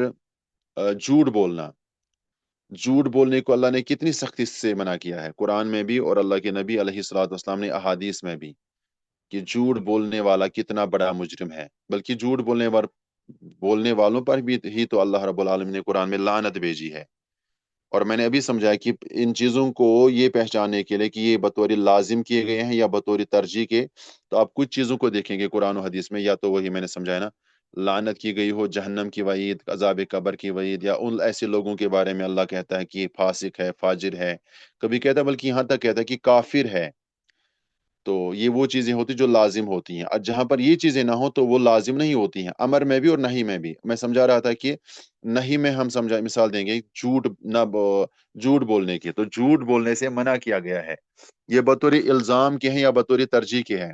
جھوٹ بولنا، جھوٹ بولنے کو اللہ نے کتنی سختی سے منع کیا ہے قرآن میں بھی، اور اللہ کے نبی علیہ الصلوۃ والسلام نے احادیث میں بھی، کہ جھوٹ بولنے والا کتنا بڑا مجرم ہے، بلکہ جھوٹ بولنے پر बोलने वालों पर भी ही तो अल्लाह रब्बुल आलमीन ने कुरान में लानत भेजी है। और मैंने अभी समझाया कि इन चीज़ों को ये पहचानने के लिए कि ये बतौर लाजिम किए गए हैं या बतौर तरजीह के, तो आप कुछ चीज़ों को देखेंगे कुरान और हदीस में, या तो वही मैंने समझाया ना, लानत की गई हो, जहन्नम की वईद, अजाब कब्र की वईद, या उन ऐसे लोगों के बारे में अल्लाह कहता है कि ये फासिक है, फाजिर है, कभी कहता है, बल्कि यहाँ तक कहता है कि काफिर है। तो ये वो चीजें होती जो लाजिम होती हैं, और जहां पर ये चीजें ना हो तो वो लाजिम नहीं होती हैं, अमर में भी और नहीं में भी। मैं समझा रहा था कि नहीं में हम समझा मिसाल देंगे झूठ बोलने की, तो झूठ बोलने से मना किया गया है, ये बतौर इल्जाम के हैं या बतौर तरजीह के हैं।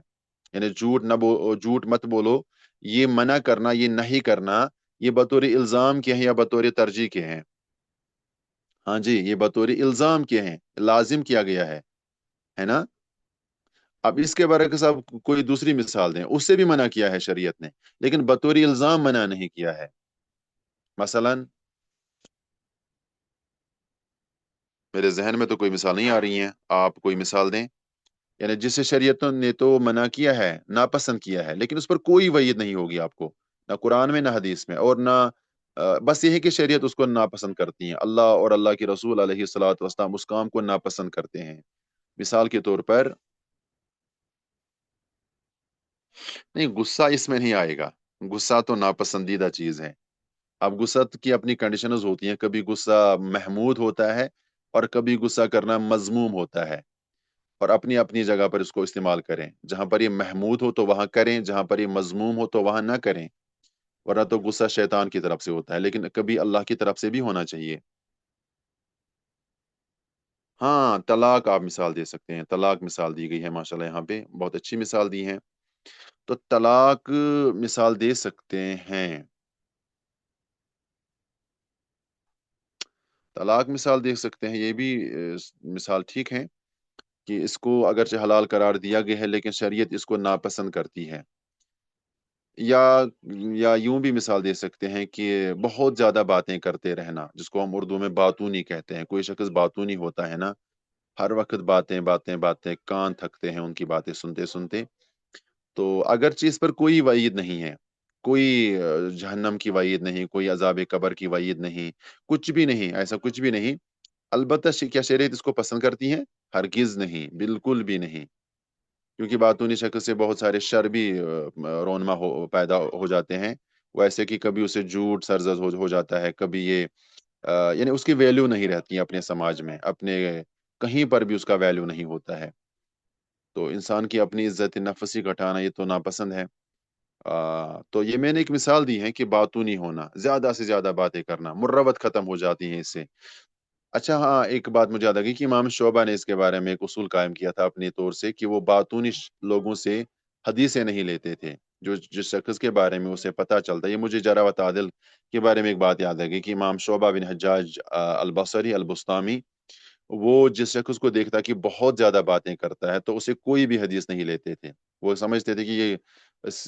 यानी झूठ मत बोलो, ये मना करना, ये नहीं करना, ये बतौर इल्जाम के हैं या बतौर तरजीह के हैं। हाँ जी, ये बतौर इल्जाम के हैं, लाजिम किया गया है ना। अब इसके बरक्स आप कोई दूसरी मिसाल दें, उससे भी मना किया है शरीयत ने, लेकिन बतौर इल्जाम मना नहीं किया है। मसलन मेरे जहन में तो कोई मिसाल नहीं आ रही है, आप कोई मिसाल दें। यानी जिसे शरीयत ने तो मना किया है, नापसंद किया है, लेकिन उस पर कोई वईद नहीं होगी आपको, ना कुरान में ना हदीस में, और ना बस ये है कि शरीयत उसको नापसंद करती है, अल्लाह और अल्लाह के रसूल अलैहिस्सलातु वस्सलाम उस काम को नापसंद करते हैं। मिसाल के तौर पर, नहीं, गुस्सा इसमें नहीं आएगा, गुस्सा तो नापसंदीदा चीज है। अब गुस्सा की अपनी कंडीशंस होती हैं, कभी गुस्सा महमूद होता है और कभी गुस्सा करना मजमूम होता है। और अपनी अपनी जगह पर इसको इस्तेमाल करें, जहां पर ये महमूद हो तो वहां करें, जहां पर ये मजमूम हो तो वहां ना करें। वरना तो गुस्सा शैतान की तरफ से होता है, लेकिन कभी अल्लाह की तरफ से भी होना चाहिए। हाँ, तलाक आप मिसाल दे सकते हैं, तलाक मिसाल दी गई है माशाल्लाह, यहाँ पे बहुत अच्छी मिसाल दी है। तो तलाक मिसाल दे सकते हैं, तलाक मिसाल दे सकते हैं, ये भी मिसाल ठीक है कि इसको अगरचे हलाल करार दिया गया है लेकिन शरीयत इसको नापसंद करती है। या या यूं भी मिसाल दे सकते हैं कि बहुत ज्यादा बातें करते रहना, जिसको हम उर्दू में बातूनी कहते हैं, कोई शख्स बातूनी होता है ना, हर वक्त बातें बातें बातें, कान थकते हैं उनकी बातें सुनते सुनते। तो अगरचे इस पर कोई वईद नहीं है, कोई जहन्नम की वईद नहीं, कोई अजाब कब्र की वईद नहीं, कुछ भी नहीं, ऐसा कुछ भी नहीं। अलबत्ता क्या शरीयत इसको पसंद करती है? हरगिज नहीं, बिल्कुल भी नहीं। क्योंकि बातूनी शक्ल से बहुत सारे शर भी रोनमा पैदा हो जाते हैं। वैसे कि कभी उसे झूठ सरजद हो जाता है, कभी ये यानी उसकी वैल्यू नहीं रहती है अपने समाज में, अपने कहीं पर भी उसका वैल्यू नहीं होता है। तो इंसान की अपनी इज्जत नफस ही घटाना ये तो नापसंद है। तो ये मैंने एक मिसाल दी है कि बातूनी होना, ज्यादा से ज्यादा बातें करना, मुर्रवत खत्म हो जाती है इससे। अच्छा हाँ, एक बात मुझे याद आ गई कि इमाम शोबा ने इसके बारे में एक उसूल कायम किया था अपने तौर से, कि वो बातूनी लोगों से हदीसें नहीं लेते थे। जो जिस शख्स के बारे में उसे पता चलता, ये मुझे जरा व तादिल के बारे में एक बात याद आ गई कि इमाम शोबा बिन हज्जाज अल बसरी अल बुस्तामी, वो जिस शख्स को देखता कि बहुत ज्यादा बातें करता है तो उसे कोई भी हदीस नहीं लेते थे। वो समझते थे कि ये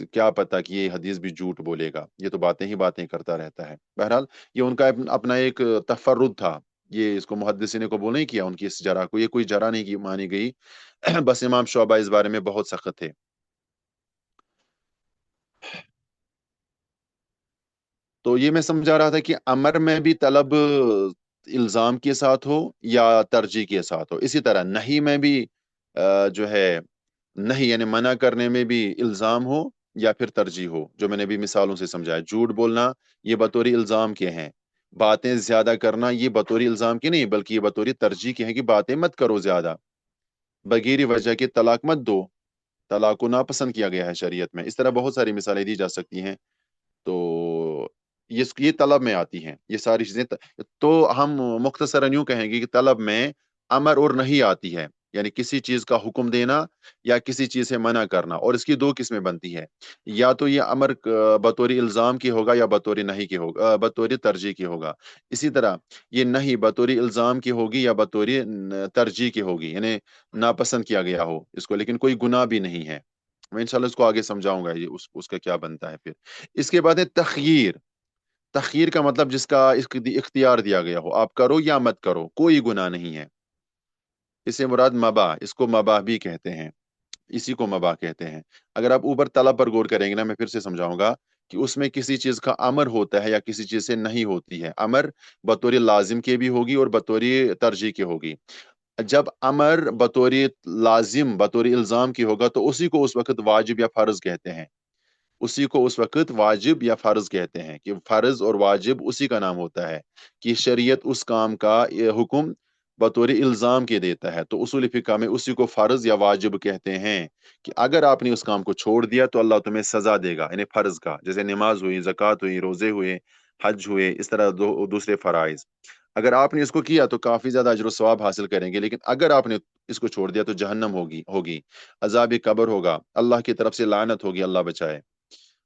क्या पता कि ये हदीस भी झूठ बोलेगा, ये तो बातें ही बातें करता रहता है। बहरहाल, ये उनका अपना एक तफर्रुद था। ये इसको मुहद्दिसीन को बोल नहीं किया, उनकी इस जरा को ये कोई जरा नहीं की मानी गई। बस इमाम शोबा इस बारे में बहुत सख्त थे। तो ये मैं समझा रहा था कि अमर में भी तलब इल्जाम के साथ हो या तरजीह के साथ हो, इसी तरह नहीं में भी जो है, नहीं यानी मना करने में भी इल्जाम हो या फिर तरजीह हो, जो मैंने भी मिसालों से समझाया। झूठ बोलना ये बतौर इल्जाम के हैं, बातें ज्यादा करना ये बतौर इल्जाम की नहीं, बल्कि ये बतौर तरजीह के हैं कि बातें मत करो ज्यादा, बगैर वजह के तलाक मत दो, तलाक को नापसंद किया गया है शरीयत में। इस तरह बहुत सारी मिसालें दी जा सकती हैं। तो ये तलब में आती हैं ये सारी चीजें। तो हम मुख्तसरन यूं कहेंगे कि तलब में अमर और नहीं आती है, यानी किसी चीज का हुक्म देना या किसी चीज से मना करना, और इसकी दो किस्में बनती है। या तो ये अमर बतौर इल्जाम की होगा या बतौर नहीं की होगा, बतौर तरजीह की होगा। इसी तरह ये नहीं बतौर इल्जाम की होगी या बतौर तरजीह की होगी, यानी नापसंद किया गया हो इसको, लेकिन कोई गुनाह भी नहीं है। मैं इंशाल्लाह इसको आगे समझाऊंगा, ये उसका क्या बनता है फिर। इसके बाद है तखयीर। तखयीर का मतलब जिसका इख्तियार दिया गया हो, आप करो या मत करो, कोई गुनाह नहीं है। इससे मुराद मबा, इसको मबा भी कहते हैं, इसी को मबा कहते हैं। अगर आप ऊपर तलब पर गौर करेंगे ना, मैं फिर से समझाऊंगा कि उसमें किसी चीज का अमर होता है या किसी चीज से नहीं होती है। अमर बतौर लाजिम के भी होगी और बतौर तरजीह की होगी। जब अमर बतौर लाजिम बतौर इल्जाम की होगा तो उसी को उस वक्त वाजिब या फर्ज कहते हैं। उसी को उस वक्त वाजिब या फर्ज कहते हैं, कि फर्ज और वाजिब उसी का नाम होता है, कि शरीयत उस काम का ये हुक्म बतौर इल्जाम के देता है, तो उसूल फिक़ह में उसी को फर्ज या वाजिब कहते हैं। कि अगर आपने उस काम को छोड़ दिया तो अल्लाह तुम्हें सजा देगा, यानी फर्ज का, जैसे नमाज हुई, ज़कात हुई, रोजे हुए, हज हुए, इस तरह दूसरे फराइज। अगर आपने इसको किया तो काफी ज्यादा अजर सवाब हासिल करेंगे, लेकिन अगर आपने इसको छोड़ दिया तो जहन्नम होगी होगी अजाब कब्र होगा, अल्लाह की तरफ से लानत होगी, अल्लाह बचाए।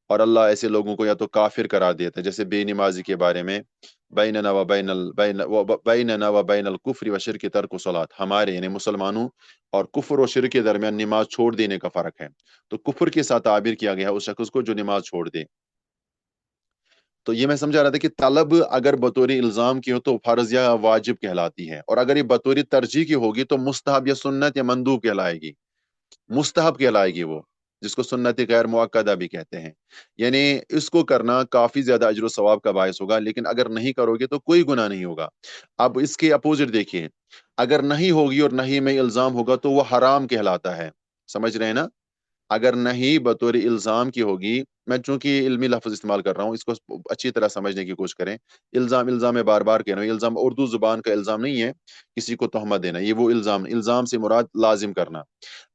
और अल्लाह ऐसे लोगों को या तो काफिर करार देता है, जैसे बेनमाजी के बारे में, बैनना व बैनल कुफ्र व शिर्क तर्क सलात, हमारे यानी मुसलमानों और कुफ्र और शिर्क के दरमियान नमाज छोड़ देने का फर्क है। तो कुफ्र के साथ ताबीर किया गया है उस शख्स को जो नमाज छोड़ दे। तो ये मैं समझा रहा था कि तलब अगर बतौर इल्जाम की हो तो फर्ज या वाजिब कहलाती है, और अगर ये बतौर तरजीह की होगी तो मुस्तहब या सुन्नत या मंदूब कहलाएगी। मुस्तहब कहलाएगी वो, जिसको सुन्नत गैर मुअक्कदा भी कहते हैं। यानी इसको करना काफी ज्यादा अजर सवाब का बायस होगा, लेकिन अगर नहीं करोगे तो कोई गुनाह नहीं होगा। अब इसके अपोजिट देखिए, अगर नहीं होगी और नहीं में इल्जाम होगा तो वो हराम कहलाता है। समझ रहे हैं ना? अगर नहीं बतौर इल्जाम की होगी, मैं चूंकि इल्मी लफ्ज इस्तेमाल कर रहा हूँ, इसको अच्छी तरह समझने की कोशिश करें। इल्जाम इल्जाम मैं बार बार कह रहा हूँ, इल्जाम उर्दू जुबान का इल्जाम नहीं है किसी को तोहमत देना, ये वो इल्जाम, इल्जाम से मुराद लाजिम करना।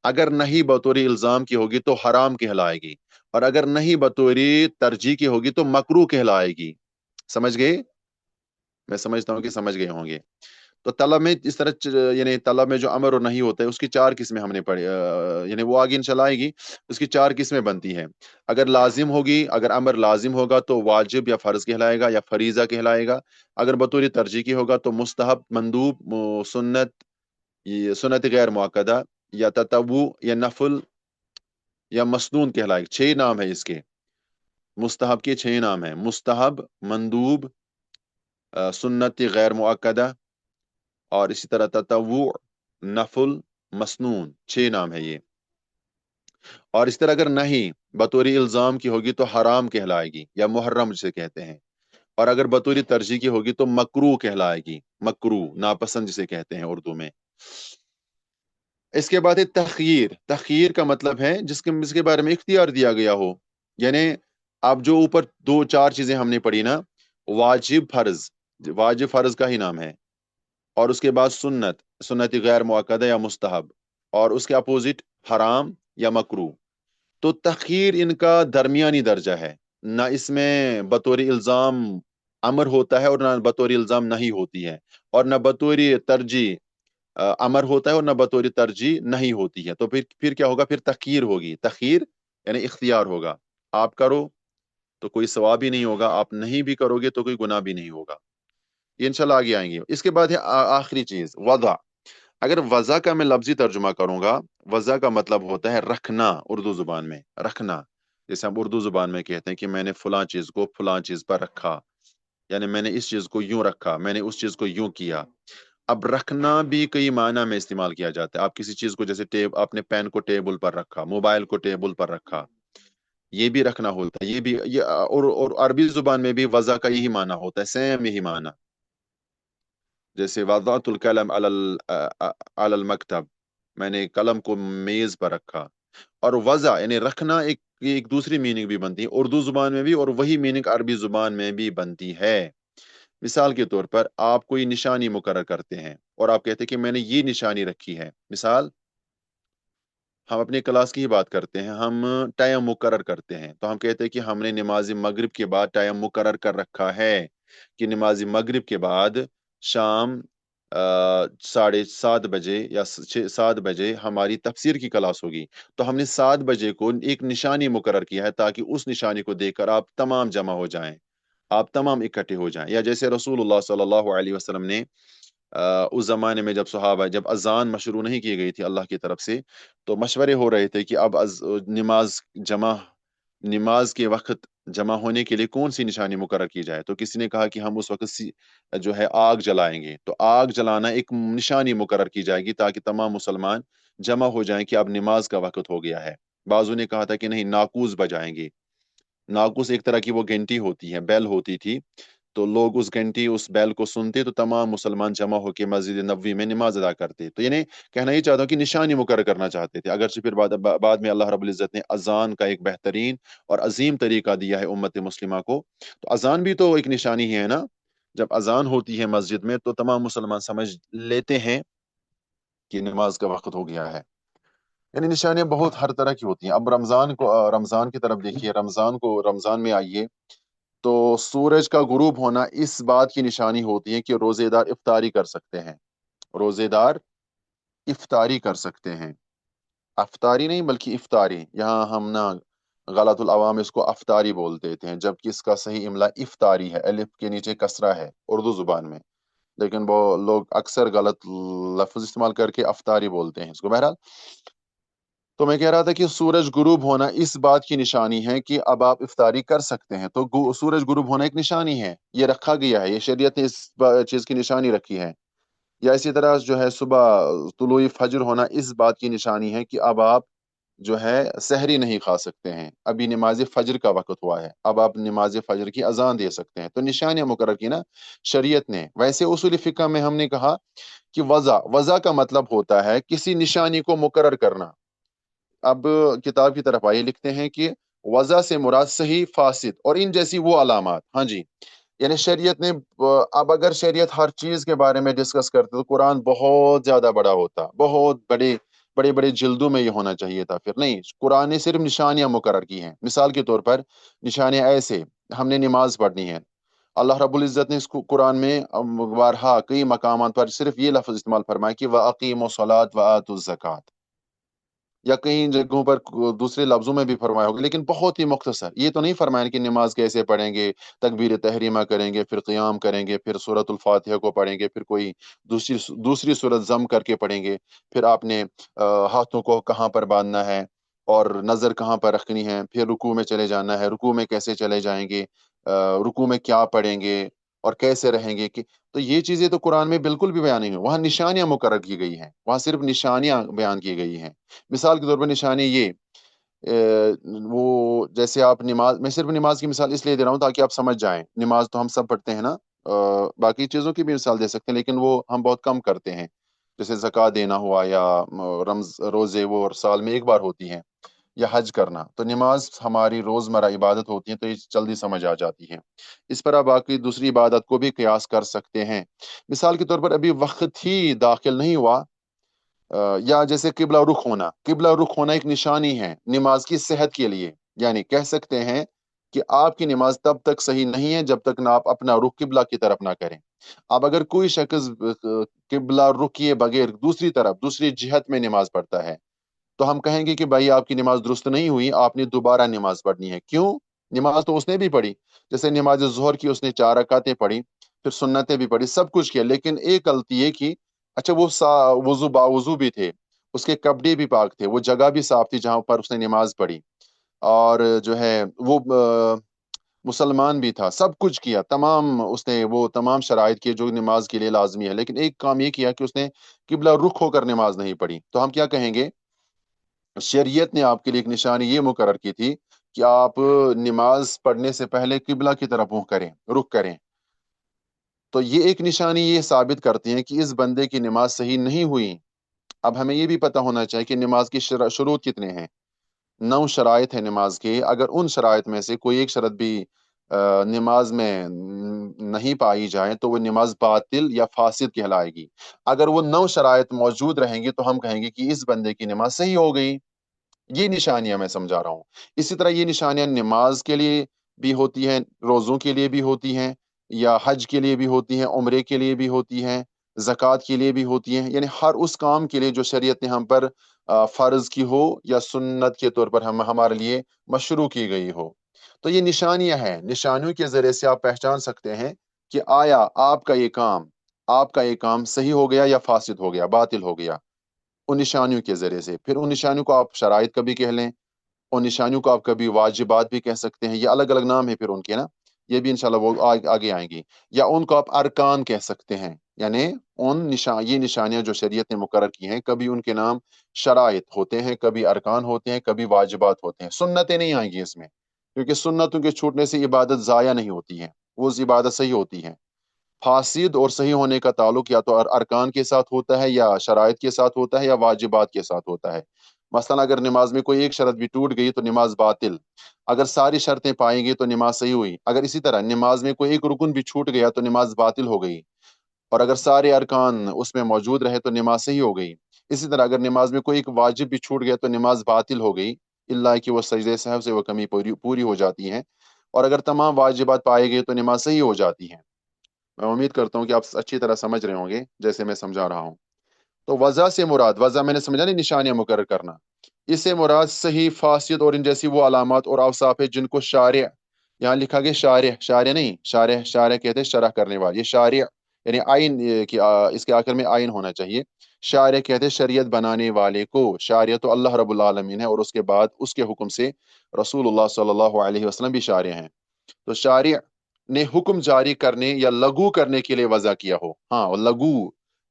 अगर नहीं बतौर इल्जाम की होगी तो हराम कहलाएगी, और अगर नहीं बतौर तरजीह की होगी तो मकरूह कहलाएगी। समझ गए? मैं समझता हूँ कि समझ गए होंगे। तो तलब में इस तरह यानी तलब में जो अमर और नहीं होता है उसकी चार किस्में हमने पढ़ी, यानी वो आगे इंशाल्लाह आएगी। उसकी चार किस्में बनती हैं। अगर लाजिम होगी, अगर अमर लाजिम होगा तो वाजिब या फर्ज कहलाएगा या फरीजा कहलाएगा। अगर बतौर तरजीह की होगा तो मुस्तहब, मंदूब, सुन्नत, ये सुन्नत गैर मुअक्कदा, या ततव्वु या नफल, या मसनून कहलाएगा। छह नाम है इसके, मुस्तहब के छह नाम है: मुस्तहब, मंदूब, सुन्नत गैर मुअक्कदा, और इसी तरह ततव्वु, नफल, मसनून, छह नाम है ये। और इस तरह अगर नहीं बतौर इल्जाम की होगी तो हराम कहलाएगी या मुहर्रम जिसे कहते हैं। और अगर बतौर तरजीह की होगी तो मकरूह कहलाएगी, मकरूह, नापसंद जिसे कहते हैं उर्दू में। इसके बाद है तखयीर। तखयीर का मतलब है जिसके जिसके बारे में इख्तियार दिया गया हो। यानी अब जो ऊपर दो चार चीजें हमने पढ़ी ना, वाजिब फर्ज, वाजिब फर्ज का ही नाम है, और उसके बाद सुन्नत, सुन्नत गैर मुअक्कदा या मुस्तहब, और उसके अपोजिट हराम या मकरूह। तो तखीर इनका दरमियानी दर्जा है, ना इसमें बतौर इल्जाम अमर होता है और ना बतौर इल्जाम नहीं होती है, और ना बतौर तरजीह अमर होता है और ना बतौर तरजीह नहीं होती है। तो फिर क्या होगा? फिर तखीर होगी। तखीर यानी इख्तियार होगा। आप करो तो कोई सवाब ही नहीं होगा, आप नहीं भी करोगे तो कोई गुनाह भी नहीं होगा। ये इंशाल्लाह आगे आएंगे। इसके बाद है आखिरी चीज, वज़ा। अगर वज़ा का मैं लफ्जी तर्जुमा करूंगा, वज़ा का मतलब होता है रखना, उर्दू जुबान में रखना। जैसे हम उर्दू जुबान में कहते हैं कि मैंने फलां चीज को फलां चीज पर रखा, यानी मैंने इस चीज को यूं रखा, मैंने उस चीज को यूं किया। अब रखना भी कई मायना में इस्तेमाल किया जाता है। आप किसी चीज को, जैसे आपने पेन को टेबल पर रखा, मोबाइल को टेबल पर रखा, ये भी रखना होता है। ये भी ये और अरबी जुबान में भी वज़ा का यही माना होता है, सेम यही माना। जैसे वज़अतुल कलम अलल मकतब, मैंने कलम को मेज पर रखा। और वज़ा यानी रखना एक एक दूसरी मीनिंग भी बनती है उर्दू जुबान में भी, और वही मीनिंग अरबी जुबान में भी बनती है। मिसाल के तौर पर आप कोई निशानी मुकर्रर करते हैं और आप कहते हैं कि मैंने ये निशानी रखी है। मिसाल, हम अपनी क्लास की ही बात करते हैं, हम टाइम मुकर्रर करते हैं, तो हम कहते हैं कि हमने नमाज मगरिब के बाद टाइम मुकर्रर कर रखा है, कि नमाज मगरिब के बाद शाम 7:30 बजे या 7 बजे हमारी तफसीर की क्लास होगी। तो हमने 7 बजे को एक निशानी मुकर्रर किया है, ताकि उस निशानी को देखकर आप तमाम जमा हो जाएं, आप तमाम इकट्ठे हो जाएं। या जैसे रसूलुल्लाह सल्लल्लाहु अलैहि वसल्लम ने उस जमाने में जब सहाबा, जब अजान मशरू नहीं की गई थी अल्लाह की तरफ से, तो मशवरे हो रहे थे कि अब नमाज जमा, नमाज के वक्त जमा होने के लिए कौन सी निशानी मुकर्रर की जाए। तो किसी ने कहा कि हम उस वक्त जो है आग जलाएंगे। तो आग जलाना एक निशानी मुकर्रर की जाएगी ताकि तमाम मुसलमान जमा हो जाएं कि अब नमाज का वक्त हो गया है। बाजू ने कहा था कि नहीं, नाकूस बजाएंगे, नाकुस एक तरह की वो घंटी होती है, बेल होती थी। तो लोग उस घंटी, उस बेल को सुनते तो तमाम मुसलमान जमा होकर मस्जिद नबवी में नमाज अदा करते। तो यानी कहना ही चाहता हूँ कि निशानी मुकर्रर करना चाहते थे। अगरचे फिर बाद में अल्लाह रब्बुल इज्जत ने अजान का एक बेहतरीन और अजीम तरीका दिया है उम्मत मुस्लिमा को। तो अजान भी तो एक निशानी ही है ना। जब अजान होती है मस्जिद में तो तमाम मुसलमान समझ लेते हैं कि नमाज का वक्त हो गया है। यानी निशानियां बहुत हर तरह की होती हैं। अब रमजान की तरफ देखिए, रमजान में आइए तो सूरज का गुरूब होना इस बात की निशानी होती है कि रोजेदार इफ्तारी कर सकते हैं। रोजेदार इफ्तारी कर सकते हैं। अफ्तारी नहीं बल्कि इफ्तारी, यहाँ हम ना गलतुल अवाम इसको अफ्तारी बोल देते हैं, जबकि इसका सही इमला इफ्तारी है, अलिफ के नीचे कसरा है उर्दू जुबान में। लेकिन वो लोग अक्सर गलत लफ्ज इस्तेमाल करके अफ्तारी बोलते हैं इसको। बहरहाल, तो मैं कह रहा था कि सूरज गुरूब होना इस बात की निशानी है कि अब आप इफ्तारी कर सकते हैं। तो सूरज गुरूब होना एक निशानी है, ये रखा गया है, ये शरीयत ने इस चीज की निशानी रखी है। या इसी तरह जो है सुबह तुलुई फजर होना इस बात की निशानी है कि अब आप जो है सहरी नहीं खा सकते हैं, अभी नमाज फजर का वक्त हुआ है, अब आप नमाज फजर की अजान दे सकते हैं। तो निशानियां मुकर्रर की ना शरीयत ने। वैसे उसूल फिक़ह में हमने कहा कि वज़ा वज़ा का मतलब होता है किसी निशानी को मुकर्रर करना। अब किताब की तरफ आइए, लिखते हैं कि वज़ा से मुराद सही, फासिद और इन जैसी वो अलामात। हाँ जी, यानी शरीयत ने अब अगर शरीयत हर चीज के बारे में डिस्कस करते तो कुरान बहुत ज्यादा बड़ा होता, बहुत बड़े बड़े बड़े जिल्दों में ये होना चाहिए था। फिर नहीं, कुरान ने सिर्फ निशानियां मुकर्रर की हैं। मिसाल के तौर पर निशानियां ऐसे, हमने नमाज पढ़नी है, अल्लाह रब्बुल इज्जत ने इसको कुरान में बारहा कई मकामात पर सिर्फ ये लफ्ज इस्तेमाल फरमाया कि व अकीमुस सलात व आतुज़ ज़कात, या कई जगहों पर दूसरे लफ्जों में भी फरमाया होगा, लेकिन बहुत ही मुख्तसर। ये तो नहीं फरमाया कि नमाज कैसे पढ़ेंगे, तकबीर तहरीमा करेंगे, फिर क़ियाम करेंगे, फिर सूरतुल फातिहा को पढ़ेंगे, फिर कोई दूसरी दूसरी सूरत जम करके पढ़ेंगे, फिर आपने हाथों को कहाँ पर बांधना है और नज़र कहाँ पर रखनी है, फिर रुकू में चले जाना है, रुकू में कैसे चले जाएंगे, रुकू में क्या पढ़ेंगे और कैसे रहेंगे कि। तो ये चीजें तो कुरान में बिल्कुल भी बयान नहीं हुई। वहां निशानियां मुकर्रर की गई हैं, वहां सिर्फ निशानियां बयान की गई हैं। मिसाल के तौर पर निशानी ये, वो जैसे आप नमाज, मैं सिर्फ नमाज की मिसाल इसलिए दे रहा हूँ ताकि आप समझ जाएं। नमाज तो हम सब पढ़ते हैं ना, बाकी चीज़ों की भी मिसाल दे सकते हैं लेकिन वो हम बहुत कम करते हैं। जैसे ज़कात देना हुआ, या रमज रोज़े वो साल में एक बार होती हैं, या हज करना। तो नमाज हमारी रोज़मर्रा इबादत होती है, तो ये जल्दी समझ आ जाती है। इस पर आप बाकी दूसरी इबादत को भी कयास कर सकते हैं। मिसाल के तौर पर अभी वक्त ही दाखिल नहीं हुआ, या जैसे किबला रुख होना एक निशानी है नमाज की सेहत के लिए। यानी कह सकते हैं कि आपकी नमाज तब तक सही नहीं है जब तक ना आप अपना रुख किबला की तरफ ना करें। अब अगर कोई शख्स किबला रुख किए बगैर दूसरी तरफ, दूसरी जिहत में नमाज पढ़ता है, तो हम कहेंगे कि भाई आपकी नमाज दुरुस्त नहीं हुई, आपने दोबारा नमाज पढ़नी है। क्यों? नमाज तो उसने भी पढ़ी, जैसे नमाज जोहर की उसने 4 रकातें पढ़ी, फिर सुन्नतें भी पढ़ी, सब कुछ किया, लेकिन एक गलती ये की, अच्छा वो वजू बावजू भी थे, उसके कपड़े भी पाक थे, वो जगह भी साफ थी जहां पर उसने नमाज पढ़ी, और जो है वो मुसलमान भी था, सब कुछ किया, तमाम उसने वो तमाम शराइत किए जो नमाज के लिए लाजमी है, लेकिन एक काम ये किया कि उसने किबला रुख होकर नमाज नहीं पढ़ी। तो हम क्या कहेंगे? शरीयत ने आपके लिए एक निशानी ये मुकर्रर की थी कि आप नमाज पढ़ने से पहले किबला की तरफ मुंह करें, रुख करें। तो ये एक निशानी ये साबित करती है कि इस बंदे की नमाज सही नहीं हुई। अब हमें ये भी पता होना चाहिए कि नमाज की शुरूत कितने हैं। 9 शराइत है नमाज के, अगर उन शराइत में से कोई एक शरत भी नमाज में नहीं पाई जाए तो वो नमाज बातिल या फासिद कहलाएगी। अगर वो 9 शराइत मौजूद रहेंगी तो हम कहेंगे कि इस बंदे की नमाज सही हो गई। ये निशानियां मैं समझा रहा हूँ। इसी तरह ये निशानियां नमाज के लिए भी होती हैं, रोजों के लिए भी होती हैं, या हज के लिए भी होती हैं, उम्रे के लिए भी होती हैं, ज़कात के लिए भी होती हैं। यानी हर उस काम के लिए जो शरीयत ने हम पर फर्ज की हो या सुन्नत के तौर पर हम हमारे लिए मशरू की गई हो। तो ये निशानियां हैं, निशानियों के जरिए से आप पहचान सकते हैं कि आया आपका ये काम सही हो गया या फासिद हो गया, बातिल हो गया, उन निशानियों के ज़रिए से। फिर उन निशानियों को आप शराइत कभी कह लें, उन निशानियों को आप कभी वाजिबात भी कह सकते हैं, ये अलग-अलग नाम है फिर उनके ना, ये भी इंशाल्लाह वो आगे आएँगी। या उनको आप अरकान कह सकते हैं, यानी ये निशानियाँ जो शरीयत ने मुकर्रर की हैं, कभी उनके नाम शराइत होते हैं, कभी अरकान होते हैं, कभी वाजिबात होते हैं, सुन्नतें नहीं आएँगी इसमें। کیونکہ سنتوں کے چھوٹنے سے عبادت ضائع نہیں ہوتی ہے، وہ عبادت صحیح ہوتی ہے۔ فاسد اور صحیح ہونے کا تعلق یا تو ارکان کے ساتھ ہوتا ہے، یا شرائط کے ساتھ ہوتا ہے، یا واجبات کے ساتھ ہوتا ہے۔ مثلا اگر نماز میں کوئی ایک شرط بھی ٹوٹ گئی تو نماز باطل، اگر ساری شرطیں پائیں گی تو نماز صحیح ہوئی، اگر اسی طرح نماز میں کوئی ایک رکن بھی چھوٹ گیا تو نماز باطل ہو گئی، اور اگر سارے ارکان اس میں موجود رہے تو نماز صحیح ہو گئی۔ اسی طرح اگر نماز میں کوئی ایک واجب بھی چھوٹ گیا تو نماز باطل ہو گئی، اللہ کہ وہ سجدے سہو سے وہ کمی پوری ہو جاتی ہے، اور اگر تمام واجبات پائے گئے تو نماز صحیح ہو جاتی ہے۔ میں امید کرتا ہوں کہ آپ اچھی طرح سمجھ رہے ہوں گے جیسے میں سمجھا رہا ہوں۔ تو وضع سے مراد، وضع میں نے سمجھا نہیں، نشانیاں مقرر کرنا، اس سے مراد صحیح، فاسد اور ان جیسی وہ علامات اور اوصاف ہے جن کو شارع، یہاں لکھا گیا شارع، شارع نہیں، شارع، شارع کہتے ہیں شرح کرنے والے، یہ شارع یعنی آئین، اس کے آخر میں آئین ہونا چاہیے۔ شارع کہتے ہیں شریعت بنانے والے کو، شارع تو اللہ رب العالمین ہے، اور اس کے بعد اس کے حکم سے رسول اللہ صلی اللہ علیہ وسلم بھی شارع ہیں۔ تو شارع نے حکم جاری کرنے یا لغو کرنے کے لیے وضع کیا ہو، ہاں، اور لغو،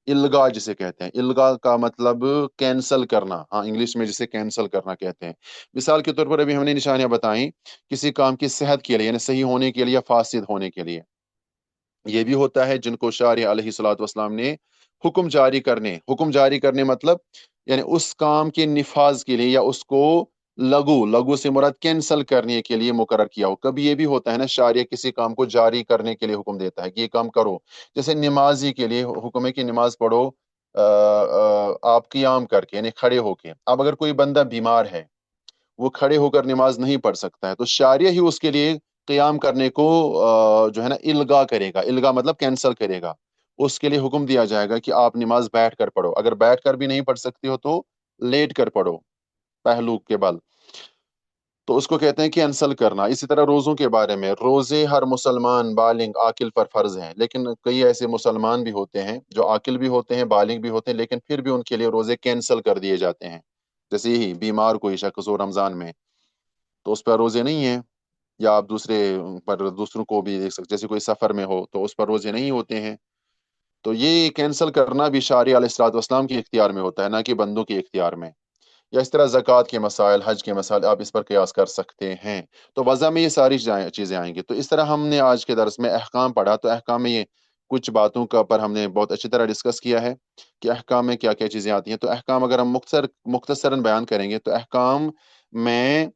الغا جسے کہتے ہیں، الغا کا مطلب کینسل کرنا، ہاں انگلش میں جسے کینسل کرنا کہتے ہیں۔ مثال کے طور پر ابھی ہم نے نشانیاں بتائیں، کسی کام کی صحت کے لیے یعنی صحیح ہونے کے لیے یا فاسد ہونے کے لیے، یہ بھی ہوتا ہے جن کو شارع علیہ الصلوۃ والسلام نے حکم جاری کرنے مطلب یعنی اس کام کے نفاذ کے لیے یا اس کو لغو سے مراد کینسل کرنے کے لیے مقرر کیا ہو۔ کبھی یہ بھی ہوتا ہے نا، شارع کسی کام کو جاری کرنے کے لیے حکم دیتا ہے کہ یہ کام کرو، جیسے نمازی کے لیے حکم ہے کہ نماز پڑھو آپ قیام کر کے یعنی کھڑے ہو کے۔ اب اگر کوئی بندہ بیمار ہے، وہ کھڑے ہو کر نماز نہیں پڑھ سکتا ہے، تو شارع ہی اس کے لیے قیام کرنے کو جو ہے نا الغا کرے گا، الغا مطلب کینسل کرے گا، اس کے لیے حکم دیا جائے گا کہ آپ نماز بیٹھ کر پڑھو، اگر بیٹھ کر بھی نہیں پڑھ سکتے ہو تو لیٹ کر پڑھو پہلو کے بل، تو اس کو کہتے ہیں کہ کینسل کرنا۔ اسی طرح روزوں کے بارے میں، روزے ہر مسلمان بالغ عاقل پر فرض ہیں، لیکن کئی ایسے مسلمان بھی ہوتے ہیں جو عاقل بھی ہوتے ہیں، بالغ بھی ہوتے ہیں، لیکن پھر بھی ان کے لیے روزے کینسل کر دیے جاتے ہیں۔ جیسے یہی بیمار کوئی شخص ہو رمضان میں تو اس پر روزے نہیں ہیں، یا آپ دوسروں کو بھی دیکھ سکتے، جیسے کوئی سفر میں ہو تو اس پر روزے نہیں ہوتے ہیں، تو یہ کینسل کرنا بھی شارع علیہ الصلوۃ والسلام کے اختیار میں ہوتا ہے، نہ کہ بندوں کے اختیار میں۔ یا اس طرح زکوٰۃ کے مسائل، حج کے مسائل، آپ اس پر قیاس کر سکتے ہیں۔ تو وضع میں یہ ساری چیزیں آئیں گی۔ تو اس طرح ہم نے آج کے درس میں احکام پڑھا، تو احکام میں یہ کچھ باتوں کا پر ہم نے بہت اچھی طرح ڈسکس کیا ہے کہ احکام میں کیا کیا چیزیں آتی ہیں۔ تو احکام اگر ہم مختصراً بیان کریں گے تو احکام میں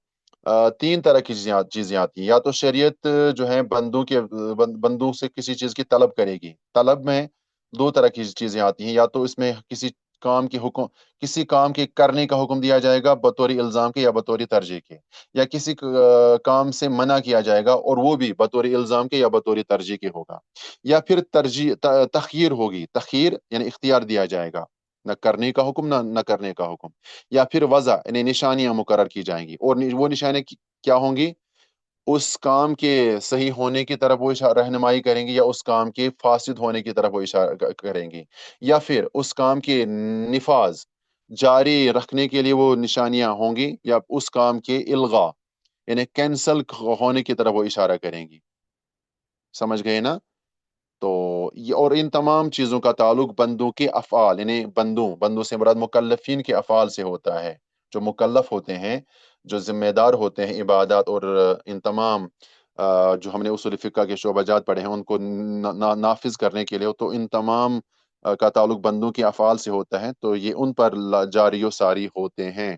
تین طرح کی چیزیں آتی ہیں۔ یا تو شریعت جو ہے بندوں سے کسی چیز کی طلب کرے گی، طلب میں دو طرح کی چیزیں آتی ہیں، یا تو اس میں کسی کام کے کرنے کا حکم دیا جائے گا بطور الزام کے یا بطور ترجیح کے، یا کسی کام سے منع کیا جائے گا اور وہ بھی بطور الزام کے یا بطور ترجیح کے ہوگا، یا پھر تخیر ہوگی، تخیر یعنی اختیار دیا جائے گا، نہ کرنے کا حکم نہ کرنے کا حکم، یا پھر وضع یعنی نشانیاں مقرر کی جائیں گی، اور وہ نشانیاں کیا ہوں گی؟ اس کام کے صحیح ہونے کی طرف وہ رہنمائی کریں گی، یا اس کام کے فاسد ہونے کی طرف وہ اشارہ کریں گی، یا پھر اس کام کے نفاذ جاری رکھنے کے لیے وہ نشانیاں ہوں گی، یا اس کام کے الغا یعنی کینسل ہونے کی طرف وہ اشارہ کریں گی۔ سمجھ گئے نا؟ تو اور ان تمام چیزوں کا تعلق بندوں کے افعال یعنی بندوں سے مراد مکلفین کے افعال سے ہوتا ہے، جو مکلف ہوتے ہیں، جو ذمہ دار ہوتے ہیں عبادات اور ان تمام جو ہم نے اصول فقہ کے شعبہ جات پڑھے ہیں ان کو نافذ کرنے کے لیے، تو ان تمام کا تعلق بندوں کے افعال سے ہوتا ہے، تو یہ ان پر جاری و ساری ہوتے ہیں۔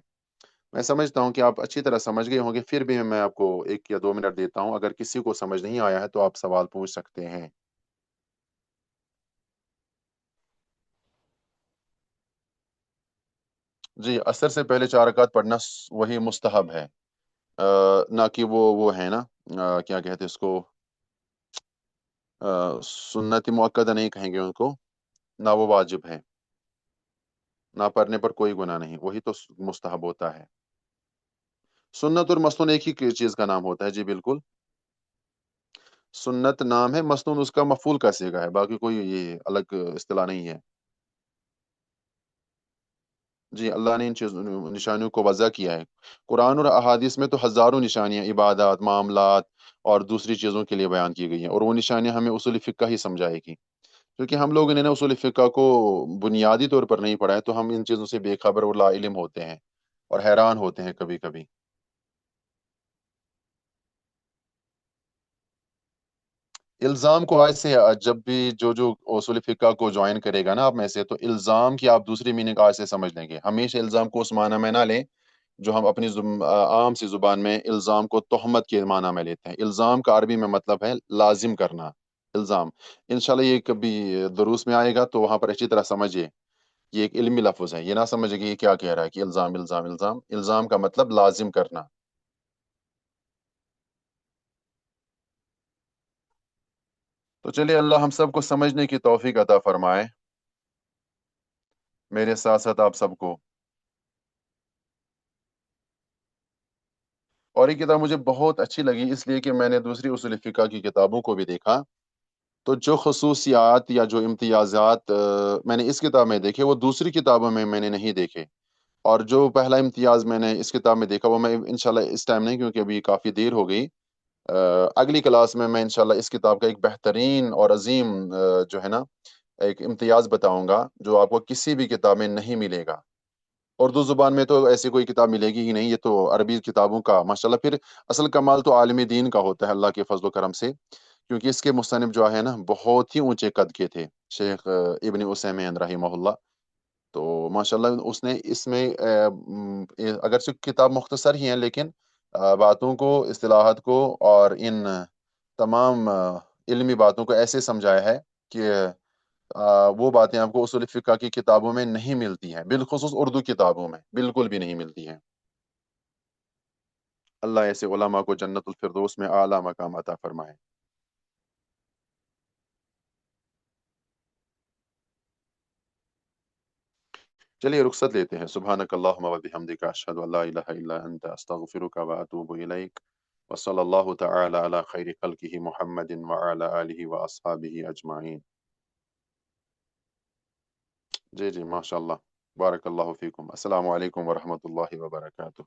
میں سمجھتا ہوں کہ آپ اچھی طرح سمجھ گئے ہوں گے، پھر بھی میں آپ کو 1 یا 2 منٹ دیتا ہوں، اگر کسی کو سمجھ نہیں آیا ہے تو آپ سوال پوچھ سکتے ہیں۔ جی، عصر سے پہلے 4 رکعت پڑھنا وہی مستحب ہے، نہ کہ وہ ہے نا، کیا کہتے ہیں اس کو، سنت مؤکدہ نہیں کہیں گے ان کو، نہ وہ واجب ہے، نہ پڑھنے پر کوئی گناہ نہیں، وہی تو مستحب ہوتا ہے۔ سنت اور مسنون ایک ہی چیز کا نام ہوتا ہے، جی بالکل، سنت نام ہے، مسنون اس کا مفعول کا صیغہ ہے، باقی کوئی یہ الگ اصطلاح نہیں ہے۔ جی، اللہ نے ان نشانیوں کو وضع کیا ہے، قرآن اور احادیث میں تو ہزاروں نشانیاں عبادات، معاملات اور دوسری چیزوں کے لیے بیان کی گئی ہیں، اور وہ نشانیاں ہمیں اصول فقہ ہی سمجھائے گی، کیونکہ ہم لوگوں نے نا اصول فقہ کو بنیادی طور پر نہیں پڑھا ہے، تو ہم ان چیزوں سے بے خبر اور لا علم ہوتے ہیں اور حیران ہوتے ہیں کبھی کبھی۔ الزام کو آج سے جب بھی جو اصول فقہ کو جوائن کرے گا نا آپ میں سے، تو الزام کی آپ دوسری میننگ آج سے سمجھ لیں گے. ہمیشہ الزام کو اس معنی میں نہ لیں جو ہم اپنی عام سی زبان میں الزام کو تہمت کے معنی میں لیتے ہیں. الزام کا عربی میں مطلب ہے لازم کرنا. الزام انشاءاللہ یہ کبھی دروس میں آئے گا تو وہاں پر اچھی طرح سمجھیے. یہ ایک علمی لفظ ہے، یہ نہ سمجھے کہ یہ کیا کہہ رہا ہے کہ الزام الزام الزام. الزام کا مطلب لازم کرنا. تو چلیے اللہ ہم سب کو سمجھنے کی توفیق عطا فرمائے. میرے ساتھ ساتھ آپ سب کو. اور یہ کتاب مجھے بہت اچھی لگی اس لیے کہ میں نے دوسری اصول فقہ کی کتابوں کو بھی دیکھا، تو جو خصوصیات یا جو امتیازات میں نے اس کتاب میں دیکھے وہ دوسری کتابوں میں نے نہیں دیکھے. اور جو پہلا امتیاز میں نے اس کتاب میں دیکھا وہ میں انشاءاللہ اس ٹائم نہیں، کیونکہ ابھی کافی دیر ہو گئی. اگلی کلاس میں انشاءاللہ اس کتاب کا ایک بہترین اور عظیم جو ہے نا ایک امتیاز بتاؤں گا جو آپ کو کسی بھی کتاب میں نہیں ملے گا. اردو زبان میں تو ایسی کوئی کتاب ملے گی ہی نہیں، یہ تو عربی کتابوں کا ماشاءاللہ. پھر اصل کمال تو عالم دین کا ہوتا ہے اللہ کے فضل و کرم سے، کیونکہ اس کے مصنف جو ہے نا بہت ہی اونچے قد کے تھے، شیخ ابن عثیمین رحمہ اللہ. تو ماشاءاللہ اس نے اس میں اگر سے کتاب مختصر ہی ہیں لیکن باتوں کو، اصطلاحات کو اور ان تمام علمی باتوں کو ایسے سمجھایا ہے کہ وہ باتیں آپ کو اصول فقہ کی کتابوں میں نہیں ملتی ہیں، بالخصوص اردو کتابوں میں بالکل بھی نہیں ملتی ہیں. اللہ ایسے علماء کو جنت الفردوس میں اعلیٰ مقام عطا فرمائے. چلیے رخصت لیتے ہیں. سبحانک اللہم و بحمدک، اشہد ان لا الہ الا انت، استغفرک و اتوب الیک. وصلی اللہ تعالی علی خیر خلقہ محمد وعلی آلہ واصحابہ اجمعین. جی جی ماشاء اللہ. بارک اللہ فیکم. السلام علیکم ورحمۃ اللہ وبرکاتہ.